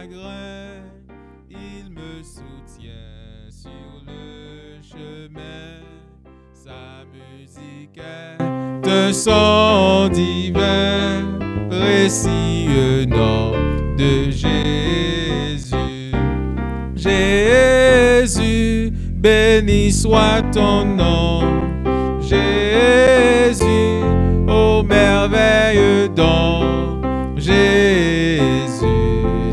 chagrin, il me soutient sur le chemin. Sa musique est un son divin, précieux nom de Jésus. Jésus, béni soit ton nom. Jésus, ô merveilleux don. Jésus,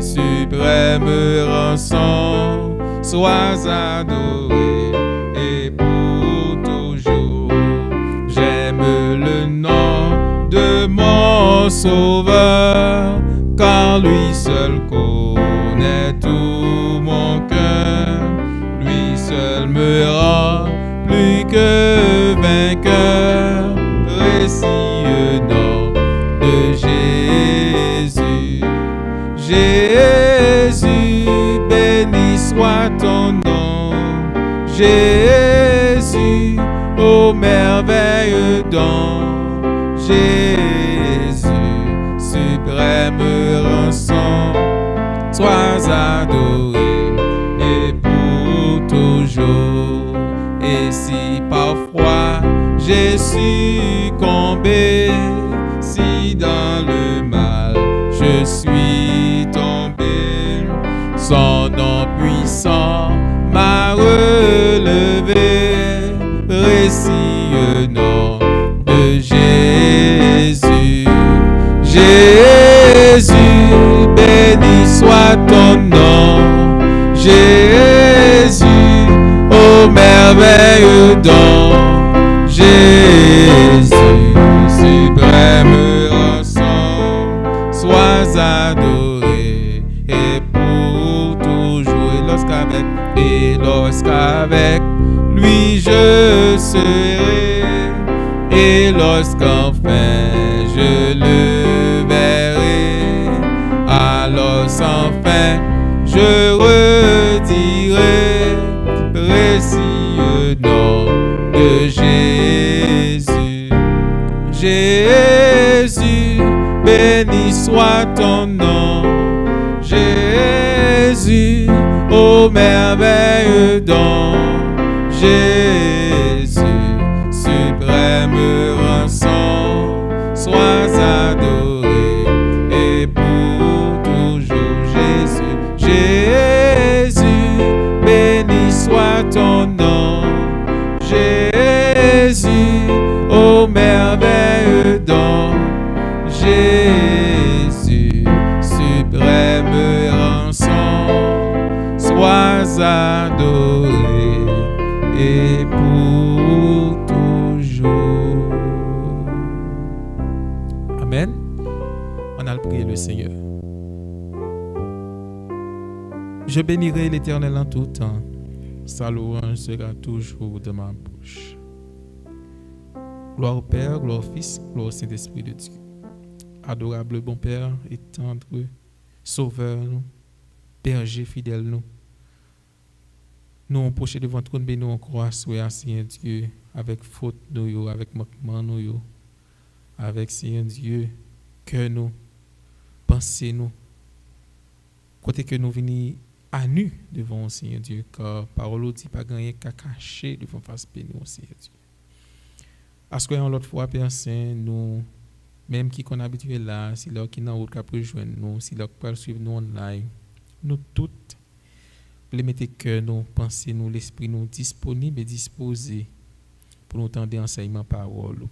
suprême rançon, sois adoré et pour toujours. J'aime le nom de mon Sauveur, car lui seul connaît tout mon cœur. Lui seul me rend plus que vainqueur. Précieux nom de Jésus. Jésus, béni soit ton nom. Jésus, ô merveilleux don. Jésus, suprême rançon, sois adoré et pour toujours. Et si parfois j'ai succombé, si dans le mal je suis tombé, son nom puissant m'a relevé. Précieux nom de Jésus. Jésus, béni soit ton nom. Jésus, ô merveilleux don. Jésus, suprême rançon, sois adoré et pour toujours. Et lorsqu'avec lui je serai, et lorsqu'enfin je le verrai, alors sans fin je redirai, précieux nom de Jésus. Jésus, béni soit ton nom. Jésus, ô merveilleux don. Jésus, suprême rançon, sois adoré et pour toujours. Jésus, Jésus, béni soit ton nom. Jésus, ô merveilleux don. Jésus, suprême rançon, sois adoré et pour toujours. Amen. On a prié le Seigneur. Je bénirai l'Éternel en tout temps. Sa louange sera toujours de ma bouche. Gloire au Père, gloire au Fils, gloire au Saint-Esprit de Dieu. Adorable bon Père et tendre Sauveur, nous, berger fidèle, nous approchons devant ton trône, mais nous encore Seigneur Dieu, avec faute nous, avec manquement nous, avec Seigneur Dieu, que nous, pensez nous, côté que nous venons à nu devant Seigneur Dieu, car parole dit pas gagner qu'à cacher devant face béni Seigneur Dieu. À ce qu'on l'autre fois Père Saint, nous même qui qu'on habitué là, si là qui n'a autre qu'à rejoindre nous, si là qui suivre nous online, nous toutes les mettre cœur nous, penser nous, l'esprit nous disponible et disposé pour nous tendre enseignement parole.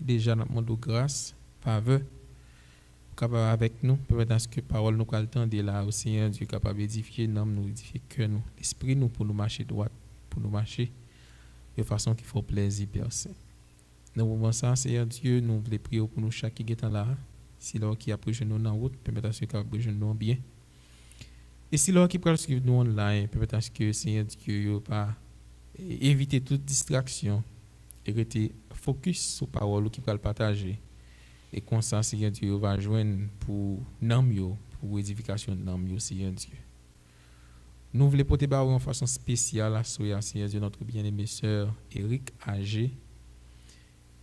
Déjà nous demandons grâce, faveur capable avec nous, permettre à ce que parole nous qu'à tendre là au Seigneur Dieu capable d'édifier nous, édifier cœur nous, l'esprit nous pour nous marcher droit, pour nous marcher de façon qui fait plaisir Père Saint. Dans le moment ça, Seigneur Dieu, nous voulons prier pour nous chaque qui est là. Si l'on qui a pris nous en route, permettez à ce qu'il a pris nous bien. Et si l'on qui peut suivre nous online, permettez à ce que Seigneur Dieu pas éviter toute distraction et rester focus sur la parole qui peut le partager. Et comme ça, Seigneur Dieu va joindre pour nous, pour l'édification de nous, Seigneur Dieu. Nous voulons porter en façon spéciale à Seigneur Dieu, notre bien-aimée sœur Eric Agé.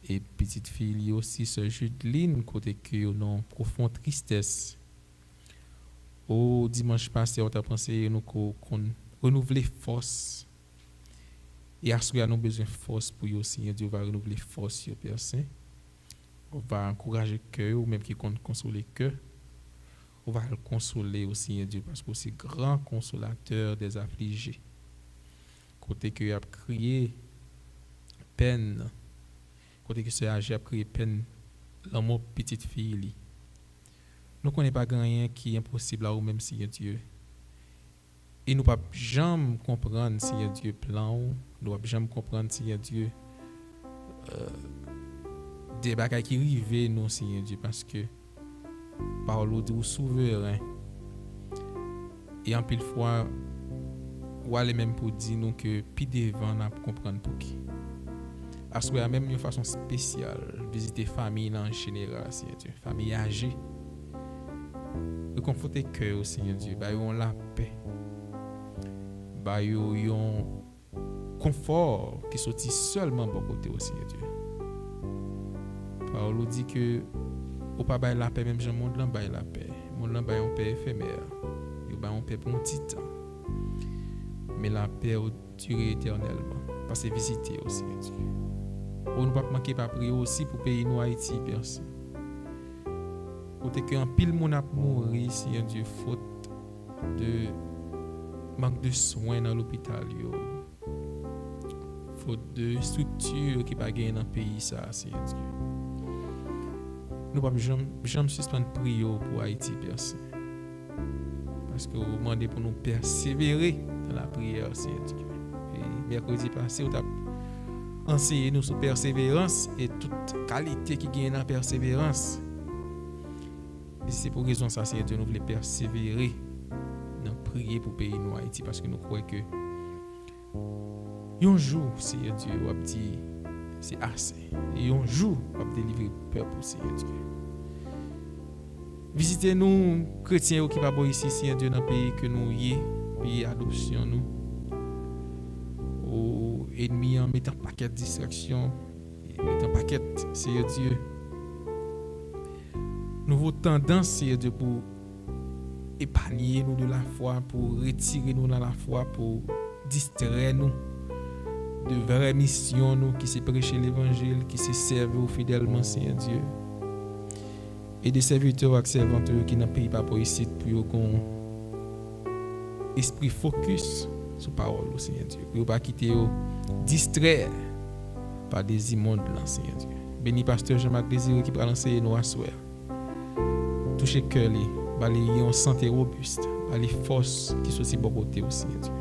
Et petite fille aussi, sœur Judeline, côté que nous avons profonde tristesse Au dimanche passé, on a pensé nous qu'on renouveler force. Et à ce qu'on a besoin de force pour eux, Seigneur Dieu va renouveler force, Père Saint. On va encourager le cœur, ou même qui compte consoler le cœur. On va le consoler aussi, Seigneur Dieu, parce que c'est grand consolateur des affligés. Côté que a crié peine, côté que ce âge a crié peine, l'amour petite fille. Nous ne connaissons pas rien qui est impossible à nous-mêmes, Seigneur Dieu. Et nous ne pouvons jamais comprendre, Seigneur Dieu, plan. Nous ne pouvons jamais comprendre, Seigneur Dieu, des bagages qui arrivent, nous, Seigneur Dieu, parce que par l'eau souverain. Et en pile fois, ou aller même pour dire nous que puis devant n'a comprendre pour qui. À ce moment même une façon spéciale visiter famille en général, Seigneur Dieu, famille âgée. Reconforter cœur, Seigneur Dieu, bah yon la paix. Bah yon confort qui sortit seulement bon côté au Seigneur Dieu. Paul dit que au pas bail la paix même Jean monde là bail la paix. Monde là bail une paix éphémère. Yo bail une paix pour un petit temps. Mais la paix au durer éternellement. Parce que visiter aussi Dieu. On ne va pas manquer pas prier aussi pour pays nous Haïti personne. Côté que en pile monde a mourir si Dieu faute de manque de soins dans l'hôpital yo. Faute de structure qui pas gagner dans pays ça si Dieu. Nous ne pouvons jamais suspendre prier pour Haïti personne. Parce que vous demandez pour nous persévérer dans la prière, Seigneur Dieu. Et mercredi passé, vous avez enseigné nous sur persévérance et toute qualité qui gagne dans la persévérance. Et c'est pour raison ça, Seigneur Dieu, nous voulons persévérer dans prier pour pays nous Haïti parce que nous croyons que un jour, Seigneur Dieu, on va dire c'est assez. Et un jour, on va délivrer le peuple, Seigneur Dieu. Visitez-nous, chrétiens qui sont ici, Seigneur Dieu, dans le pays que nous y est, pays adoption, nous. Aux ennemis en mettant paquet de distractions, mettant paquet, Seigneur Dieu. Nous tendance, Seigneur Dieu, pour épargner nous de la foi, pour retirer nous dans la foi, pour distraire nous de vraies missions, nous, qui se prêcher l'évangile, qui se servent fidèlement, Seigneur Dieu. Et des serviteurs et servantes qui n'ont pas pas pour ici pour qu'on esprit focus sur la parole au Seigneur Dieu. Pour ne pas quitter distraire par des immondes là, Seigneur Dieu. Béni pasteur Jean-Marc Désiré qui va lancer nous à soir. Toucher cœur li, bali une santé robuste, bali force qui soit si bon côté au Seigneur Dieu.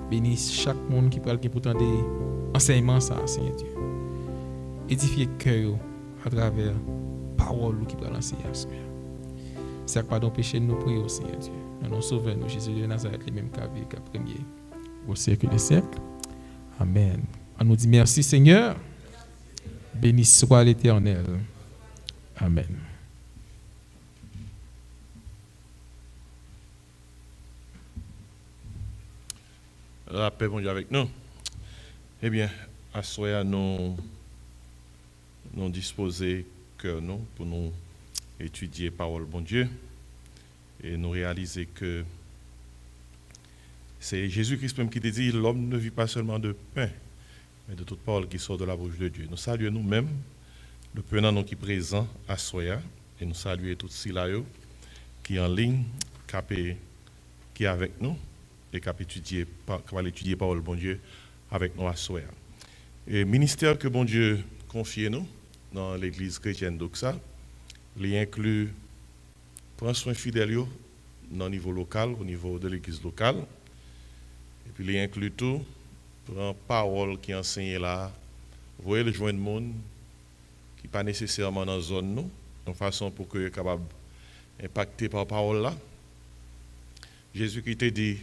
Béni chaque monde qui parle qui pourtant des enseignements ça, Seigneur Dieu. Édifier cœur à travers parole qui va lancer à ce. C'est pardon péché nous prions au Seigneur Dieu. Nous nous sauvons nous Jésus de Nazareth les mêmes qu'à premier au siècle des siècles. Amen. On nous dit merci Seigneur. Béni soit l'Éternel. Amen. La paix, bon Dieu, avec nous. Eh bien, à ce soir, nous disposer cœur nous pour nous étudier parole bon Dieu et nous réaliser que c'est Jésus-Christ même qui te dit l'homme ne vit pas seulement de pain, mais de toute parole qui sort de la bouche de Dieu. Nous saluons nous-mêmes, le prenant nous qui est présent à Soya, et nous saluons tous ceux qui en ligne, qui est avec nous, et qui va étudier parole bon Dieu avec nous à Soya. Et ministère que bon Dieu confie nous dans l'église chrétienne d'Oxa, il inclut prendre soin fidèle dans le niveau local, au niveau de l'église locale, et puis il inclut tout, prendre parole qui enseigne là, voyez le joint de monde qui n'est pas nécessairement dans la zone, nous, de façon pour que soit capable d'impacter par parole là. Jésus qui t'a dit,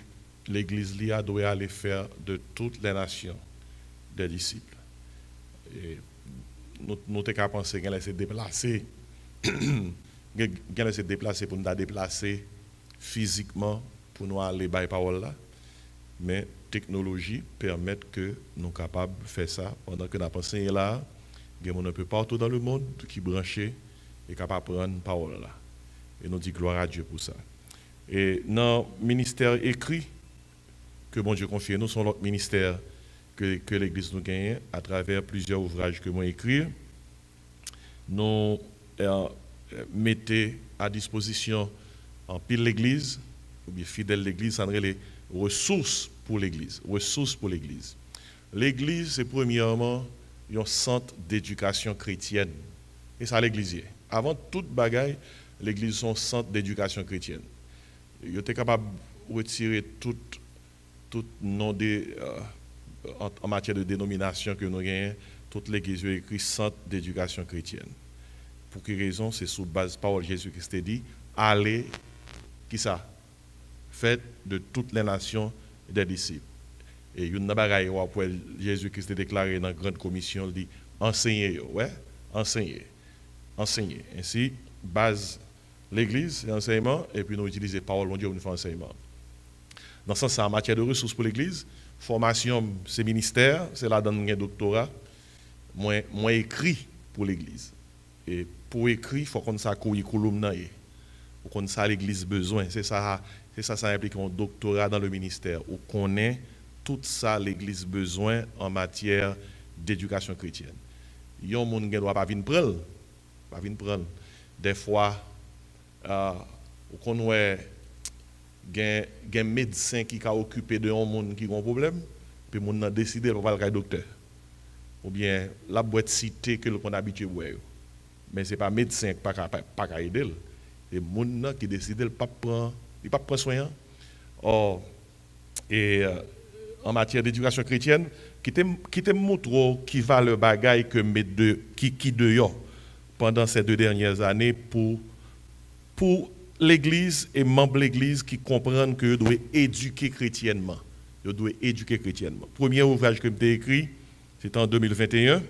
l'église doit aller faire de toutes les nations des disciples. Et nous sommes capables de penser qu'elle s'est déplacée. Qu'elle s'est déplacée pour nous déplacer physiquement pour nous aller par la parole là. Mais la technologie permet que nous sommes capables de faire ça pendant que nous pensons là. Il y a un peu partout dans le monde qui est branché et capable de prendre la parole là. Et nous disons gloire à Dieu pour ça. Et dans le ministère écrit que bon Dieu confie, nous sommes l'autre ministère que l'Église nous gagne à travers plusieurs ouvrages que moi écrire. Nous mettez à disposition en pile l'Église, ou bien fidèle l'Église, ça les ressources pour l'Église. Ressources pour l'Église. L'Église, c'est premièrement un centre d'éducation chrétienne. Et ça, l'Église. Avant toute bagaille, l'Église est un centre d'éducation chrétienne. Vous êtes capable de retirer tout nom en matière de dénomination que nous avons, toute l'Église est écrit centre d'éducation chrétienne. Pour quelle raison? C'est sous base parole Jésus-Christ dit, allez, qui ça? Faites de toutes les nations des disciples. Et une bagaille où Jésus-Christ a déclaré dans la grande commission, il dit, enseignez, ouais, enseignez. Ainsi, base l'Église, l'enseignement, et puis nous utilisons parole de Dieu pour nous faire enseignement. Dans ce sens, en matière de ressources pour l'Église, formation, c'est ministère, c'est là dans un doctorat, moi écrit pour l'Église. Et pour écrire, il faut qu'on sache curriculum, pour qu'on sache l'Église besoin. C'est ça implique un doctorat dans le ministère, où on connaît tout ça l'Église besoin en matière d'éducation chrétienne. Il y a des gens qui ne doivent pas venir prendre. Des fois, on connaît des médecins qui sont occupés de gens qui ont un problème, puis les gens ont décidé de ne pas aller docteur. Ou bien, la boîte cité que l'on a habitué à voir. Mais ce n'est pas le médecin qui n'a pas aider. C'est les gens qui décident de ne pas prendre soin. En matière d'éducation chrétienne, qui te montre qui va le bagaille que qui dehors pendant ces 2 dernières années pour l'Église et membres de l'Église qui comprennent que doivent éduquer chrétiennement. Premier ouvrage que j'ai écrit, c'était en 2021.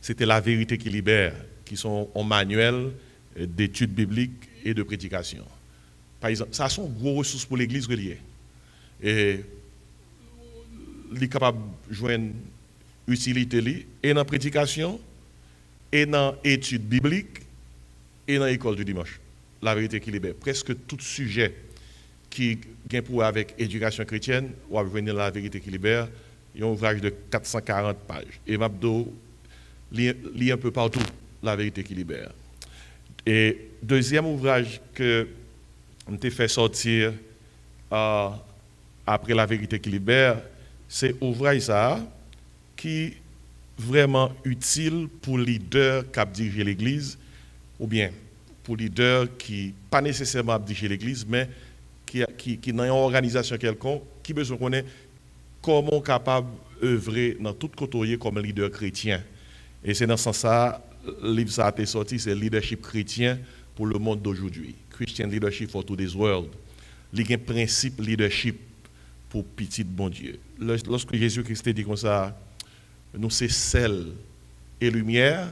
C'était La vérité qui libère, qui sont en manuel d'études bibliques et de prédication. Par exemple, ça sont gros ressources pour l'Église reliée. Et il est capable de joindre utilité et dans la prédication, et dans l'étude biblique, et dans l'école du dimanche. La vérité qui libère. Presque tout sujet qui vient pour avec éducation chrétienne, ou à venir la vérité qui libère, il y a un ouvrage de 440 pages. Et Mabdo lit un peu partout la vérité qui libère. Et deuxième ouvrage que on t'a fait sortir après la vérité qui libère, c'est ouvrage ça qui est vraiment utile pour les leaders qui dirigent l'Église, ou bien pour les leaders qui pas nécessairement dirigent l'Église, mais qui dans une organisation quelconque, qui besoin de connaître comment capable d'œuvrer dans tout côté comme leader chrétien. Et c'est dans ce sens-là, le livre ça a été sorti, c'est Leadership chrétien pour le monde d'aujourd'hui. Christian Leadership for Today's World. Il y a un principe leadership pour petit bon Dieu. Lorsque Jésus-Christ dit comme ça, nous c'est sel et lumière,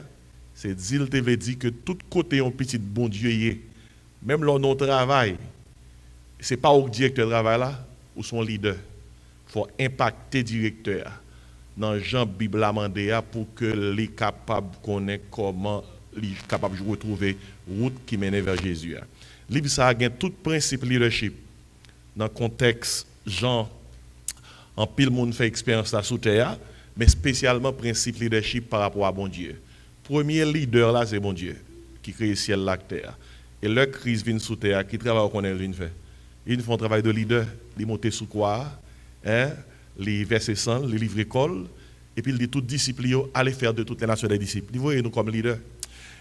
c'est dire que tout côté un petit bon Dieu y est. Même dans notre travail, ce n'est pas au directeur de travail là, ou son leader. Il faut impacter le directeur dans Jean Bible amendé pour que les capables de connaître comment les capables de retrouver la route qui mène vers Jésus. Le livre ça a tout principe leadership dans le contexte Jean en pile monde fait expérience là sous terre, mais spécialement principe leadership par rapport à bon Dieu. Premier leader là c'est bon Dieu qui crée le ciel la terre. Et leur crise vient sous terre qui travaille qu'on a fait. Ils font un travail de leader, ils montent sous quoi, les versets 100, les livres école, et puis ils disent toutes disciples, allez faire de toutes les nations des disciples. Ils voient nous comme leaders.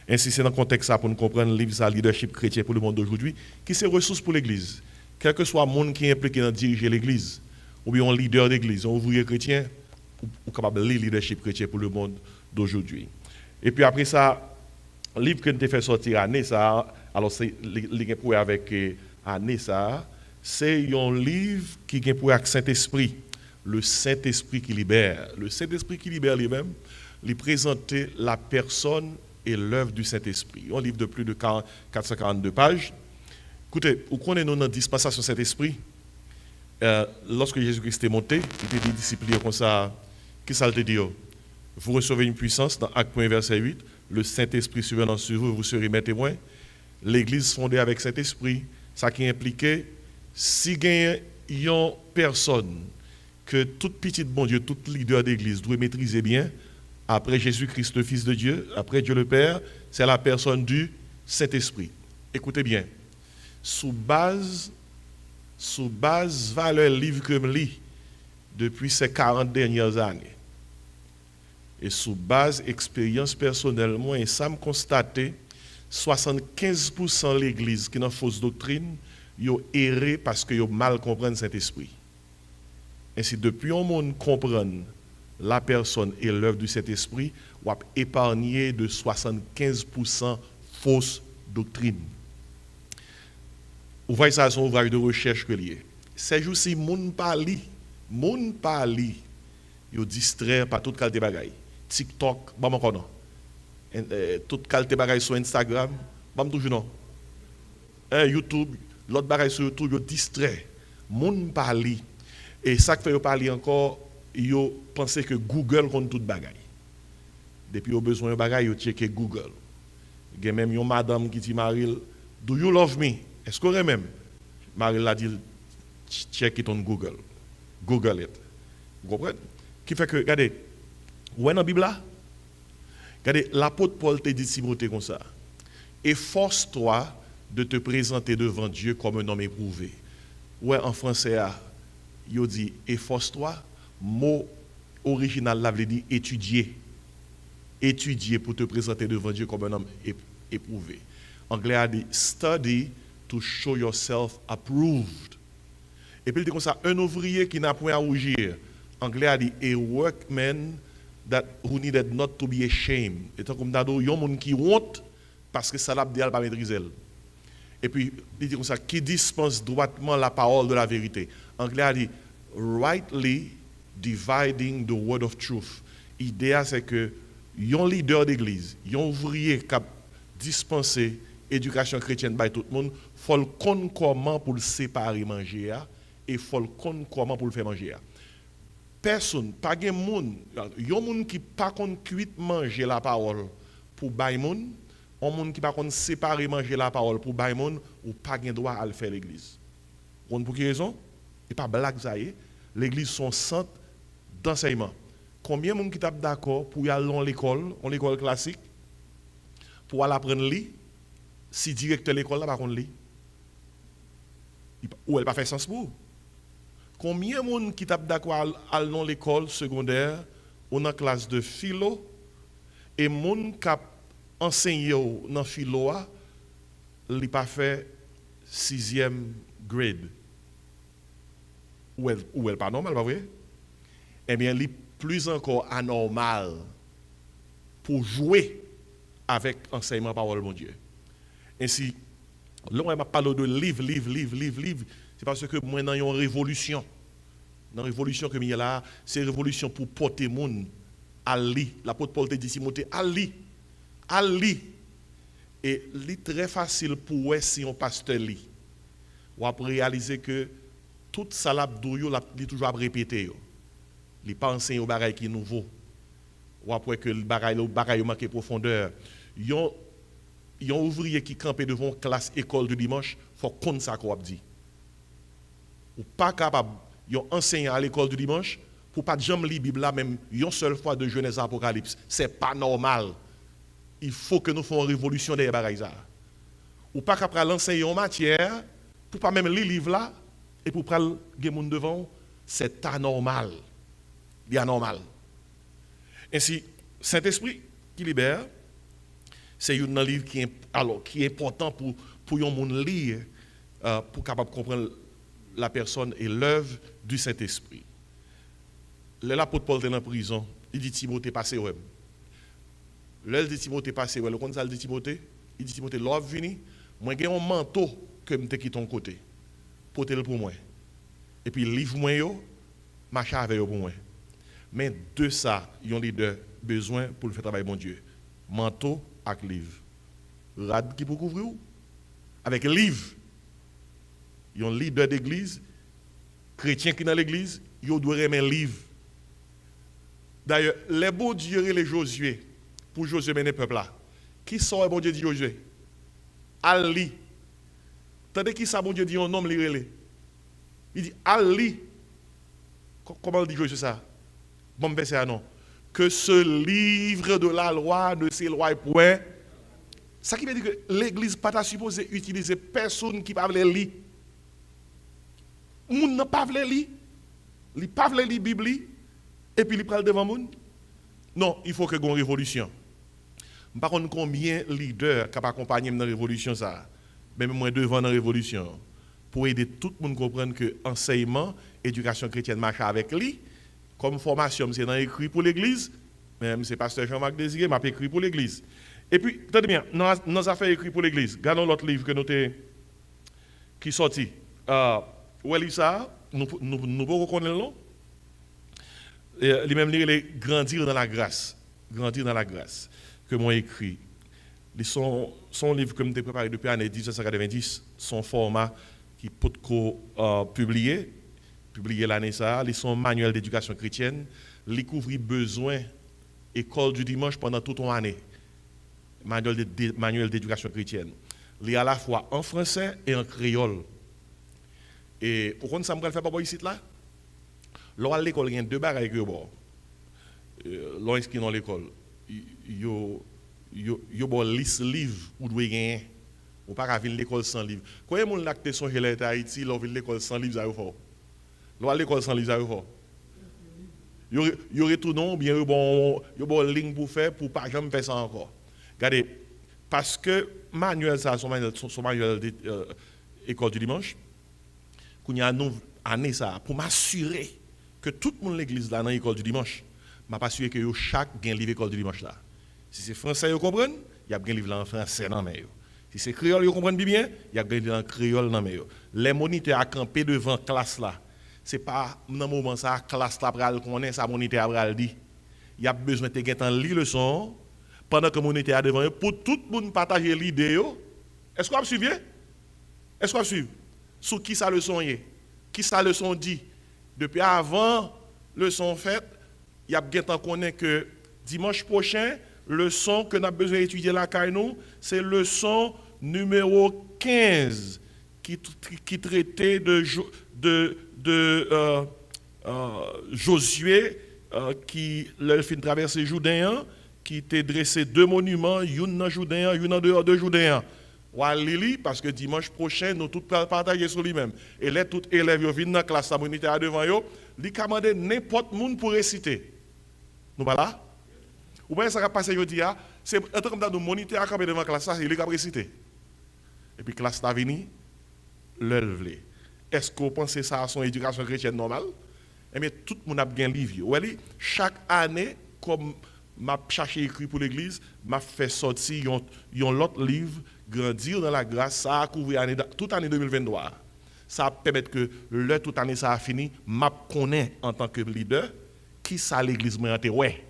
Ainsi, c'est dans le contexte ça pour nous comprendre le livre ça, leadership chrétien pour le monde d'aujourd'hui, qui c'est ressource pour l'Église. Quel que soit le monde qui est impliqué dans diriger l'Église, ou bien un leader d'Église, un ouvrier chrétien, ou capable de lire leadership chrétien pour le monde d'aujourd'hui. Et puis après ça, le livre que nous avons fait sortir année ça, alors c'est le pour avec année ça, c'est un livre qui est pour avec Saint-Esprit, le Saint-Esprit qui libère. Le Saint-Esprit qui libère lui-même, lui présenter la personne et l'œuvre du Saint-Esprit. Un livre de plus de 442 pages. Écoutez, vous connaissez nous dans la dispensation Saint-Esprit, lorsque Jésus-Christ est monté, il était dit disciple comme ça, qu'est-ce que ça te dit? Vous recevez une puissance, dans Acte 1, verset 8, le Saint-Esprit survenant sur vous, vous serez mes témoins. L'Église fondée avec Saint-Esprit, Ça qui impliquait, si il y a une personne que toute petite bon Dieu, tout leader d'église doit maîtriser bien, après Jésus-Christ, le Fils de Dieu, après Dieu le Père, c'est la personne du Saint-Esprit. Écoutez bien, sous base valeur livre que je lis depuis ces 40 dernières années, et sous base expérience personnelle, moi, et ça me constaté, 75% de l'église qui est dans fausse doctrine, ils ont erré parce qu'ils ont mal compris Saint-Esprit. Ainsi, depuis on monde comprendre la personne et l'œuvre du Saint-Esprit, on a épargné de 75% fausse doctrine. Vous voyez ça, c'est un ouvrage de recherche que lié. Ces jours-ci, moun parli, ils distrait par toute qualité de bagaille. TikTok, bon encore non. Toute qualité de bagaille sur Instagram, bon toujours non. YouTube, l'autre bagaille sur YouTube, ils distrait. Moun parli. Et ça qui fait parler encore, ils pensent que Google compte toute bagaille. Depuis qu'ils ont besoin de bagaille, ils checkent Google. Il y a même une madame qui dit Maril, do you love me? Est-ce qu'on est même? Maril a dit, check it on Google. Google it. Vous comprenez? Qui fait que, regardez, où est dans la Bible là? Regardez, l'apôtre Paul te dit Timothée comme ça. Efforce-toi de te présenter devant Dieu comme un homme éprouvé. Ouais, en français, il dit efforce-toi. Mot original là veut dire étudier. Étudier pour te présenter devant Dieu comme un homme éprouvé. Anglais a dit study to show yourself approved. Et puis il dit comme ça, un ouvrier qui n'a point à rougir. Anglais a dit a workman who needed not to be ashamed. Et tant comme d'ado, il y a un monde qui honte parce que ça l'a dit, elle pas maîtriser. Et puis il dit comme ça, qui dispense droitement la parole de la vérité. Anglais a dit rightly dividing the word of truth. L'idée c'est que un leader d'église, un ouvrier qui a dispensé éducation chrétienne par tout le monde, il faut le connaître comment pour le séparer manger et il faut le connaître comment pour le faire manger. Personne, pas de monde, il y a des gens qui pas cuit manger la parole pour bailler monde, un monde qui pas séparer manger la parole pour bailler monde ou pas de droit à le faire l'église. Pour quelle raison? Et pas blague ça y est, l'église son centre d'enseignement. Combien de gens qui sont d'accord pour y aller à l'école classique, pour aller apprendre à lire, si directeur de l'école là, par contre, lire, ou elle pas fait sens pour. Combien de gens qui sont d'accord à aller à l'école secondaire, ou dans la classe de philo, et les gens qui enseignent dans la philo, ils n'ont pas fait 6e grade. Ou elle pas normal, pas vrai? Eh bien, il est plus encore anormal pour jouer avec l'enseignement parole de mon Dieu. Ainsi, là, on m'a parlé de livre, c'est parce que moi, dans une révolution. Dans la révolution que je là, c'est une révolution pour porter le monde à lire. L'apôtre Paul te dit, Timothée, à lire. Et c'est très facile pour eux si on pasteur lit. On va réaliser que toute ça là il toujours à répéter. Il pas enseigner au bagaille qui est nouveau. Ou après que le bagaille manque de profondeur. Il y a un ouvrier qui campe devant une classe école de dimanche, il faut qu'on ça qu'on dit. Ou pas capable, il y a un enseignant à l'école du dimanche pour pas jamais lire la Bible là même une seule fois de Genèse à Apocalypse. C'est pas normal. Il faut que nous fassions une révolution des bagailles ça. Ou pas capable l'enseigner en matière pour pas même lire le livre là et pour prendre les gens devant, c'est anormal. Il est anormal. Ainsi, Saint-Esprit qui libère, c'est un livre qui est important pour un monde lire, pour capable comprendre la personne et l'œuvre du Saint-Esprit. L'apôtre Paul est en prison, il dit Timothée, passez ouais. L'heure dit Timothée, passez ouais. Le compte ça dit Timothée, il dit Timothée, l'heure vini, moi j'ai un manteau que je te ton côté, portez-le pour moi. Et puis livre-moi yo, marche avec yo pour moi. Mais de ça, ils ont leader besoin pour le faire travailler mon Dieu. Manteau avec livre. Rad qui pour couvrir avec livre. Ils ont leader d'église, chrétien qui dans l'église, ils doivent aimer livre. D'ailleurs, les bons dieux et les Josué, pour Josué mener le peuple là. Qui sont les bons dieux de Josué? Ali. Tandis qui ça, bon Dieu dit un homme li. Il dit, Ali, comment dit Josué ça? Bon, verset à non. Que ce livre de la loi ne s'éloigne point. Ça qui veut dire que l'Église n'a pas supposé utiliser personne qui ne parle lire. Moun n'a pas lire. Il pas lire la Bible et puis il parle devant moun. Non, il faut que ait une révolution. Par contre, combien de leaders qui accompagnent dans la révolution ça? Même moi devant la révolution pour aider tout le monde à comprendre que enseignement, éducation chrétienne marche avec lui. Comme formation, c'est dans écrit pour l'Église. Même c'est pasteur Jean-Marc Désiré, m'a écrit pour l'Église. Et puis, attendez bien, dans nos affaires écrites pour l'Église, regardons l'autre livre que nous qui sorti. Où est ça? Nous pouvons reconnaître le nom. Les mêmes livres, les Grandir dans la grâce. Grandir dans la grâce. Que moi écrit. Son livre que j'ai préparé depuis l'année 1990, son format qui peut publier l'année ça, son manuel d'éducation chrétienne, il couvre besoin école du dimanche pendant toute l'année. Manuel d'éducation chrétienne. Il est à la fois en français et en créole. Et pourquoi ça me fait pas ici là? Lors à l'école, il y a deux bagages que bon. Lors inscrit dans l'école, yo bon liste livre ou doit gagner. Ou pas venir l'école sans livre. Quand on a acté son gelé à Haïti, l'on vient l'école sans livre ça yo fort. Lors à l'école sans livre ça yo fort. Yo retournon bien yo bon ligne pour faire pour pas jamais faire ça encore. Regardez, parce que manuel ça son manuel école du dimanche, qu'on y a une année ça pour m'assurer que tout le monde l'église là dans l'école du dimanche, m'a pas assuré que chaque gain livre école du dimanche là. Si c'est français vous comprenez, il y a bien livre en français dans mais si c'est créole vous comprenez bien, il y a bien livre en créole dans mais les moniteurs à camper devant classe là. C'est pas dans moment ça classe là pral connaît ça moniteur pral dit. Il y a besoin de te en lire leçon pendant que moniteur est devant pour tout le monde partager l'idée. Est-ce que vous suivez? Est-ce que vous suivez? Sur qui ça leçon est? Qui ça leçon dit? Depuis avant leçon faite, il y a bien temps connaît que dimanche prochain, leçon que nous avons besoin d'étudier la Kainou, c'est leçon numéro 15 qui traitait de Josué qui leur fin traverser Jourdain, qui était dressé deux monuments, une dans Jourdain, une en dehors de Jourdain. Lili, parce que dimanche prochain, nous tous partager sur lui-même. Et là, tous élèves viennent dans la classe communautaire devant eux, ils commandent n'importe qui pour réciter. Nous pas là? Ou bien ça va passer aujourd'hui, c'est un truc comme ça, nous moniteurs à devant la classe, il est capable de réciter. Et puis la classe est venue, l'œuvre. Est-ce que vous pensez ça à son éducation chrétienne normale? Eh bien, tout le monde a bien livre. Chaque année, comme m'a cherché écrit pour l'église, m'a fait sortir un autre livre, Grandir dans la grâce, ça a couvert toute l'année 2023. Ça permet que toute année ça a fini, m'a connaît en tant que leader qui ça l'église m'a ouais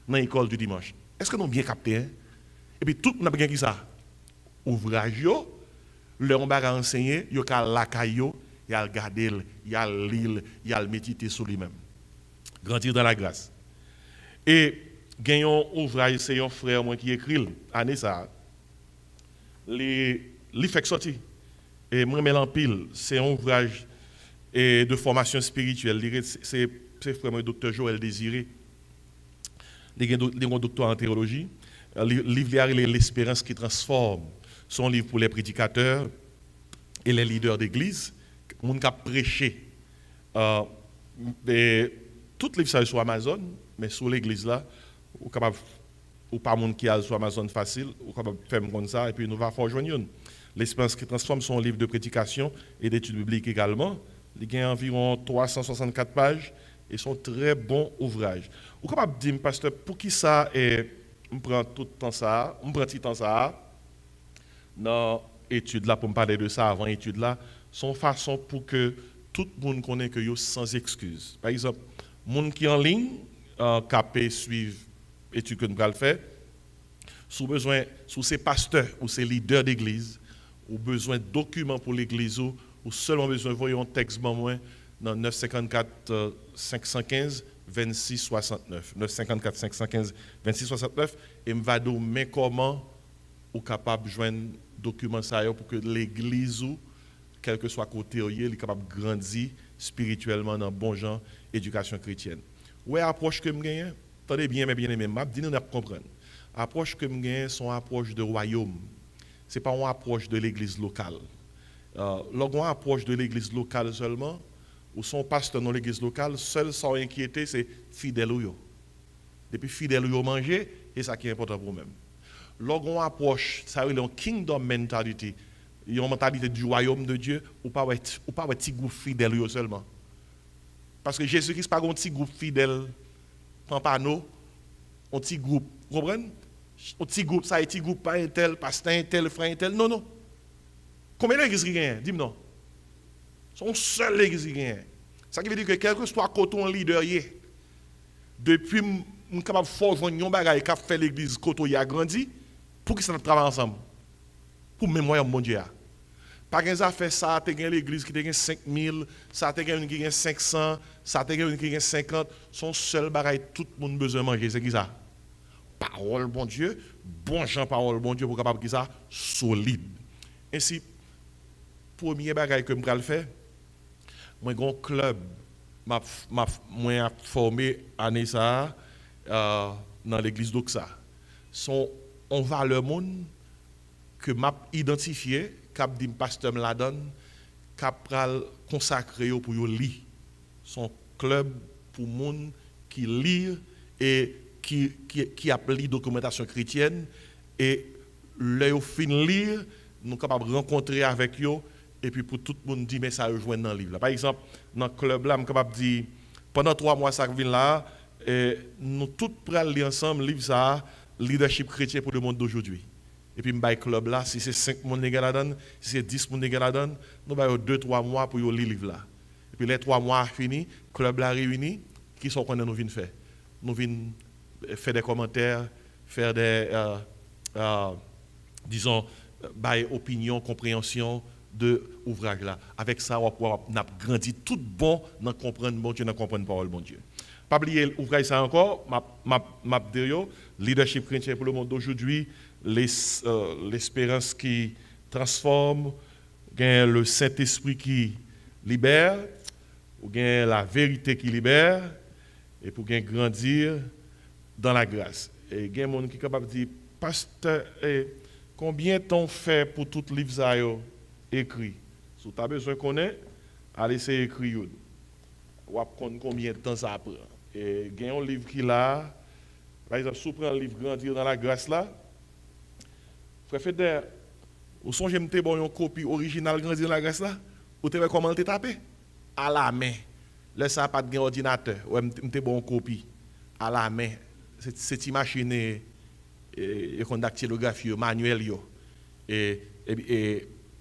dans l'école du dimanche. Est-ce que nous bien capté hein? Et puis tout le monde a bien qui ça? Ouvrage yo, le on va enseigner, yo ka la caillou, y a regarder, y a lire, y a méditer sur lui-même. Grandir dans la grâce. Et gagnons ouvrage c'est un frère moi qui écrit année ça. Les fait sorti et moi mets en pile c'est un ouvrage de formation spirituelle c'est frère moi docteur Joël Désiré il est un docteur en théologie livre l'espérance qui transforme son livre pour les prédicateurs et les leaders d'église monde qui a prêché toutes les livres sur Amazon mais sur l'église là ou capable ou pas monde qui a sur Amazon facile, ou capable faire comme ça et puis nous va rejoindre. L'Espérance qui transforme son livre de prédication et d'études bibliques également. Il a environ 364 pages et sont très bons ouvrages. Ou capable dire pasteur pour qui ça est on prend tout le temps ça, on prend tout temps ça dans étude là pour me parler de ça avant étude là, son façon pour que tout le monde connaisse que yo sans excuse. Par exemple, monde qui en ligne capé suivre études que nous allons faire, sous ces pasteurs ou ces leaders d'église, ou besoin de documents pour l'église, ou seulement besoin de voir un texte moins dans 954 515 26 69. 954 515 26 69, et je vais dire comment vous êtes capable de joindre documents pour que l'église quel que soit côté, il est capable de grandir spirituellement dans bon genre éducation chrétienne. Ouais, approche que me gagne, attendez bien, mais bien aimé, m'a dit nous comprendre. Approche que me gagne sont approche de royaume. C'est pas une approche de l'église locale. Lorsqu'on approche de l'église locale seulement, ou son pasteur dans l'église locale, seul sans inquiéter, c'est fidèle ou yo. Depuis fidèle ou yo manger, et ça qui est important pour nous-mêmes. Lorsqu'on approche, ça veut dire une kingdom mentality, une mentalité du royaume de Dieu, ou pas un petit groupe fidèle yo seulement. Parce que Jésus-Christ n'est pas un petit groupe fidèle, pas nous, un petit groupe, vous comprenez? Un petit groupe, ça, un petit groupe, pas un tel, pasteur un tel, frère un tel, non, non. Combien d'églises qui gagnent? Dis-moi non. C'est une seule église qui gagne. Ça veut dire que quel que soit côté un leader, depuis je suis capable de faire un bagage qui a fait l'église côté a grandi, pour qu'ils travaillent ensemble. Pour même moi, mon Dieu. Pas qu'un ça fait ça, tu as l'église qui a 5000, ça tu as une qui a 500, ça tu as une qui a 50, son seul bagage, tout le monde a besoin de manger, c'est qui ça? Parole, bon Dieu, bon Jean, parole, bon Dieu, pour capable qui ça? Solide. Ainsi, premier bagage que je vais faire, moi j'ai un club, moi formé année ça dans l'église d'Oxa. On va le monde que m'a identifié, cap dit pasteur me la donne, cap consacré pour yo lire. Son club pour monde qui lit et qui a lu documentation chrétienne et le fin lire, nous capable rencontrer avec yo et puis pour tout le monde dire mais ça rejoindre dans le livre. Par exemple, dans le club là, je suis capable de dire pendant 3 mois ça vient là, nous tous prenons lire ensemble livre ça leadership chrétien pour le monde d'aujourd'hui. Et puis, je club là, si c'est 5 personnes qui la si c'est 10 personnes qui la donnent, nous avons 2-3 mois pour lire le livre là. Et puis, les 3 mois finis, le club là réuni, qui sont qu'on nous vient faire? Nous venons faire des commentaires, faire des, disons, opinion, compréhension de l'ouvrage là. Avec ça, on va pouvoir grandir tout bon dans comprendre bon Dieu, dans comprendre parole bon Dieu. Pas oublier l'ouvrage ça encore, m'a leadership chrétien pour le monde d'aujourd'hui. L'espérance qui transforme, le Saint-Esprit qui libère, ou la vérité qui libère, et pour grandir dans la grâce. Et il y a des gens qui sont capables de dire, pasteur, combien de temps fait pour tout livre ça écrit? Si tu as besoin de connaître, allez essayer d'écrire. Ou combien de temps ça prend? Et il y a un livre qui est là, par exemple, si tu prends un livre Grandir dans la grâce là, frère, ou son j'aime te bon une copie originale Grandir dans la grâce là, ou te comment te taper à la main. Là ça pas de ordinateur, ou te bon copie à la main. C'est une machine et dactylographie manuel yo. Et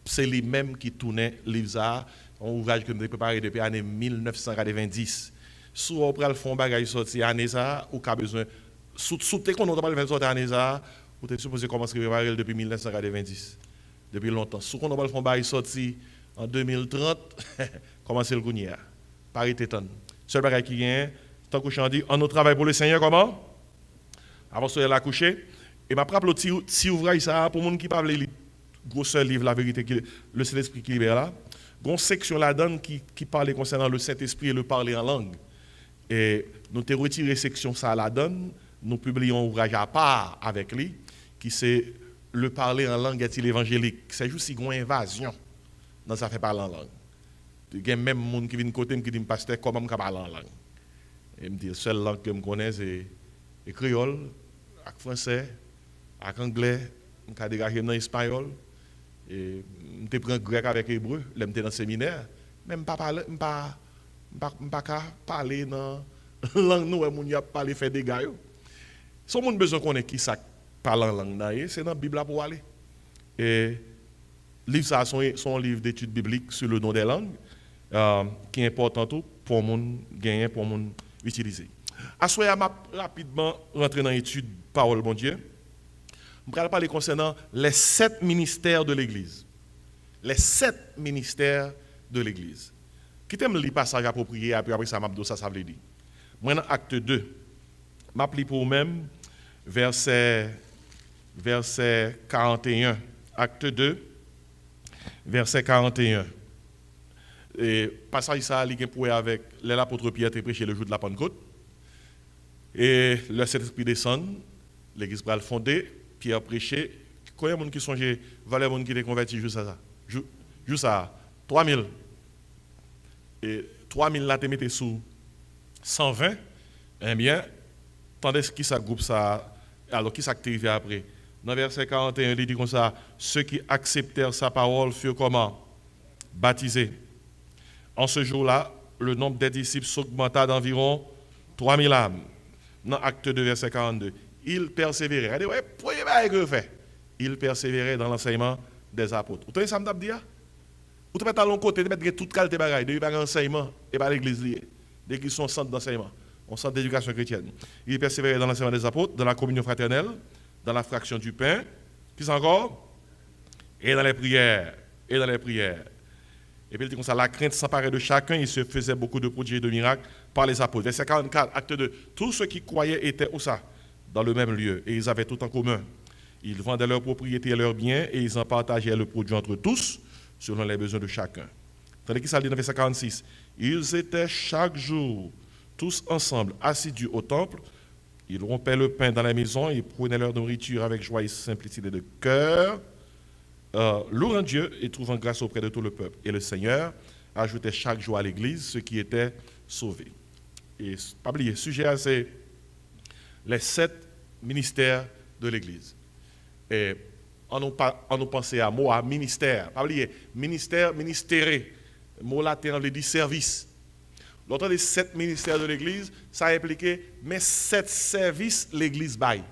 c'est lui même qui tournait livre ça, un ouvrage que me préparé depuis l'année 1990. Si on prend le fond bagage sorti année ça, ou qu'a besoin sous te qu'on pas le sorti année ça, ou t'es supposé commencer à préparer depuis 1990. Depuis longtemps. Si on pas le fond bagage sorti en 2030, commencer le gounia. Paris tétan. Seul bagage qui vient, tant que je dis, on nous travaille pour le Seigneur comment? Avant de la coucher. Et m'a rappelé si ouvrage ça pour monde qui parle les gros seul livre la vérité le Saint-Esprit qui libère là. Une section là-dedans qui parle concernant le Saint-Esprit et le parler en langue. Et nous avons retiré section ça là-dedans, nous publions un ouvrage à part avec lui qui c'est le parler en langue est-il évangélique. C'est juste une invasion dans ça fait parler en langue. Il y a même des gens qui viennent côté qui disent pasteur comment je parle en langue. Et me dit la seule langue que je connais c'est le créole, le français, l'anglais, je peux dégager dans l'espagnol et je prends grec avec hébreu, là j'étais dans le séminaire, même pas parler pas parler dans langue nous mon y a parler faire des gars. Si on a besoin de connaître qui ça parle en langue, c'est dans la Bible pour aller. Et livre ça sont un livre d'études bibliques sur le nom des langues qui est important tout pour monde gagner pour monde utiliser. Assoya m'a rapidement rentrer dans l'étude parole bon Dieu. Je vais parler concernant les 7 ministères de l'église. Les 7 ministères de l'église. Qui t'aime le passage approprié et après ça m'a dit ça veut dire. Moi dans acte 2 m'a pris pour même verset 41, acte 2, verset 41. Et passage ça, il y a pour avec l'apôtre Pierre qui prêché le jour de la Pentecôte. Et le Saint-Esprit descend, l'église va le fonder, Pierre prêché. Combien de monde qui songeait, valeur monde qui est converti juste à ça? Juste à 3000. Et 3000 là, tu mettais sous 120. Eh bien, tandis qui ça groupe ça, alors qui s'active après? Dans verset 41, il dit comme ça, ceux qui acceptèrent sa parole furent comment? Baptisés. En ce jour-là, le nombre des disciples s'augmenta d'environ 3000 âmes. Dans Acte 2, verset 42. Ils persévéraient. Regardez, ouais, premier bail que fait. Ils persévéraient dans l'enseignement des apôtres. Vous entendez ça, me dire? Vous te mettez à l'autre côté, vous mettez toute qualité de bagaille, de l'enseignement et pas l'église liée. L'église sont centre d'enseignement, un centre d'éducation chrétienne. Ils persévéraient dans l'enseignement des apôtres, dans la communion fraternelle, dans la fraction du pain, puis encore, et dans les prières, et dans les prières. Et puis il dit comme ça, la crainte s'emparait de chacun, il se faisait beaucoup de prodiges et de miracles par les apôtres. Verset 44, acte 2, tous ceux qui croyaient étaient où ça? Dans le même lieu, et ils avaient tout en commun. Ils vendaient leurs propriétés et leurs biens, et ils en partageaient le produit entre tous, selon les besoins de chacun. Tandis qu'il s'agit dans verset 46, ils étaient chaque jour, tous ensemble, assidus au temple, ils rompaient le pain dans la maison, ils prenaient leur nourriture avec joie et simplicité de cœur, louant Dieu et trouvant grâce auprès de tout le peuple. Et le Seigneur ajoutait chaque jour à l'église ceux qui étaient sauvés. Et pas oublier, sujet, c'est les 7 ministères de l'église. Et on nous pensait à mot à ministère. Pas oublier, ministère, ministéré. Mot latin, on dit service. L'autre des 7 ministères de l'église, ça a impliqué, mais 7 services l'église baille.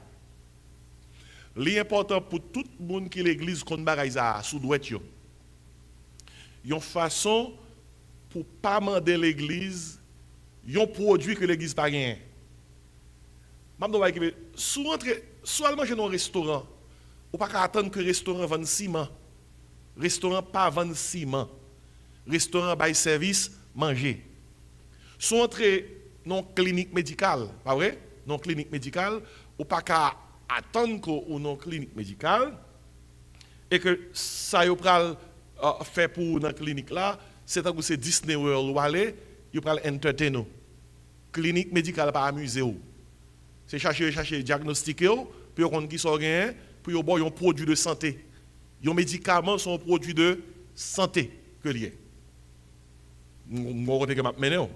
L'important pour tout le monde qui l'église qu'on bagaille ça sous douette yo. Une façon pour pas demander l'église un produit que l'église pas gagne. Même dans sous entrer soit manger dans un restaurant ou pas attendre que le restaurant vende ciment. Restaurant pas vendre ciment. Restaurant bail service manger. Soit entrer dans clinique médicale, pas vrai? Dans clinique médicale ou pas attendre qu'on ait une clinique médicale et que ça y pral fait pour dans clinique là, c'est que c'est Disney World ou aller, il pral entertainer. Clinique médicale pas amuser ou. C'est chercher diagnostiquer puis on qui sont gain, puis on boit un produit de santé. Les médicaments sont un produit de santé que lié. Moi que m'a mené.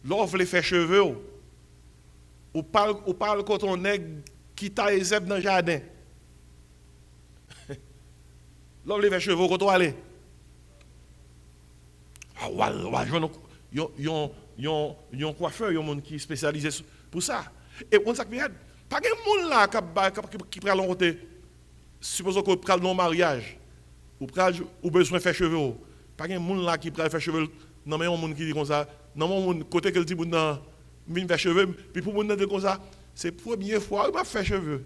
L'offre les fait cheveux. Ou parle quand on est qui taille zèbre dans le jardin. L'homme les chevaux quand on allait. Ah ouais, yon coiffeur, yon monde qui est spécialisé pour ça. Et on sait que pas de monde là qui prend l'autre côté. Supposons qu'on prend non mariage ou besoin de faire cheveux. Pas de monde là qui prend faire cheveux. Non mais un monde qui dit comme ça. Non mon côté que dit moun vient faire cheveux, puis pour mon dire comme ça, c'est la première fois qu'il m'a fait cheveux.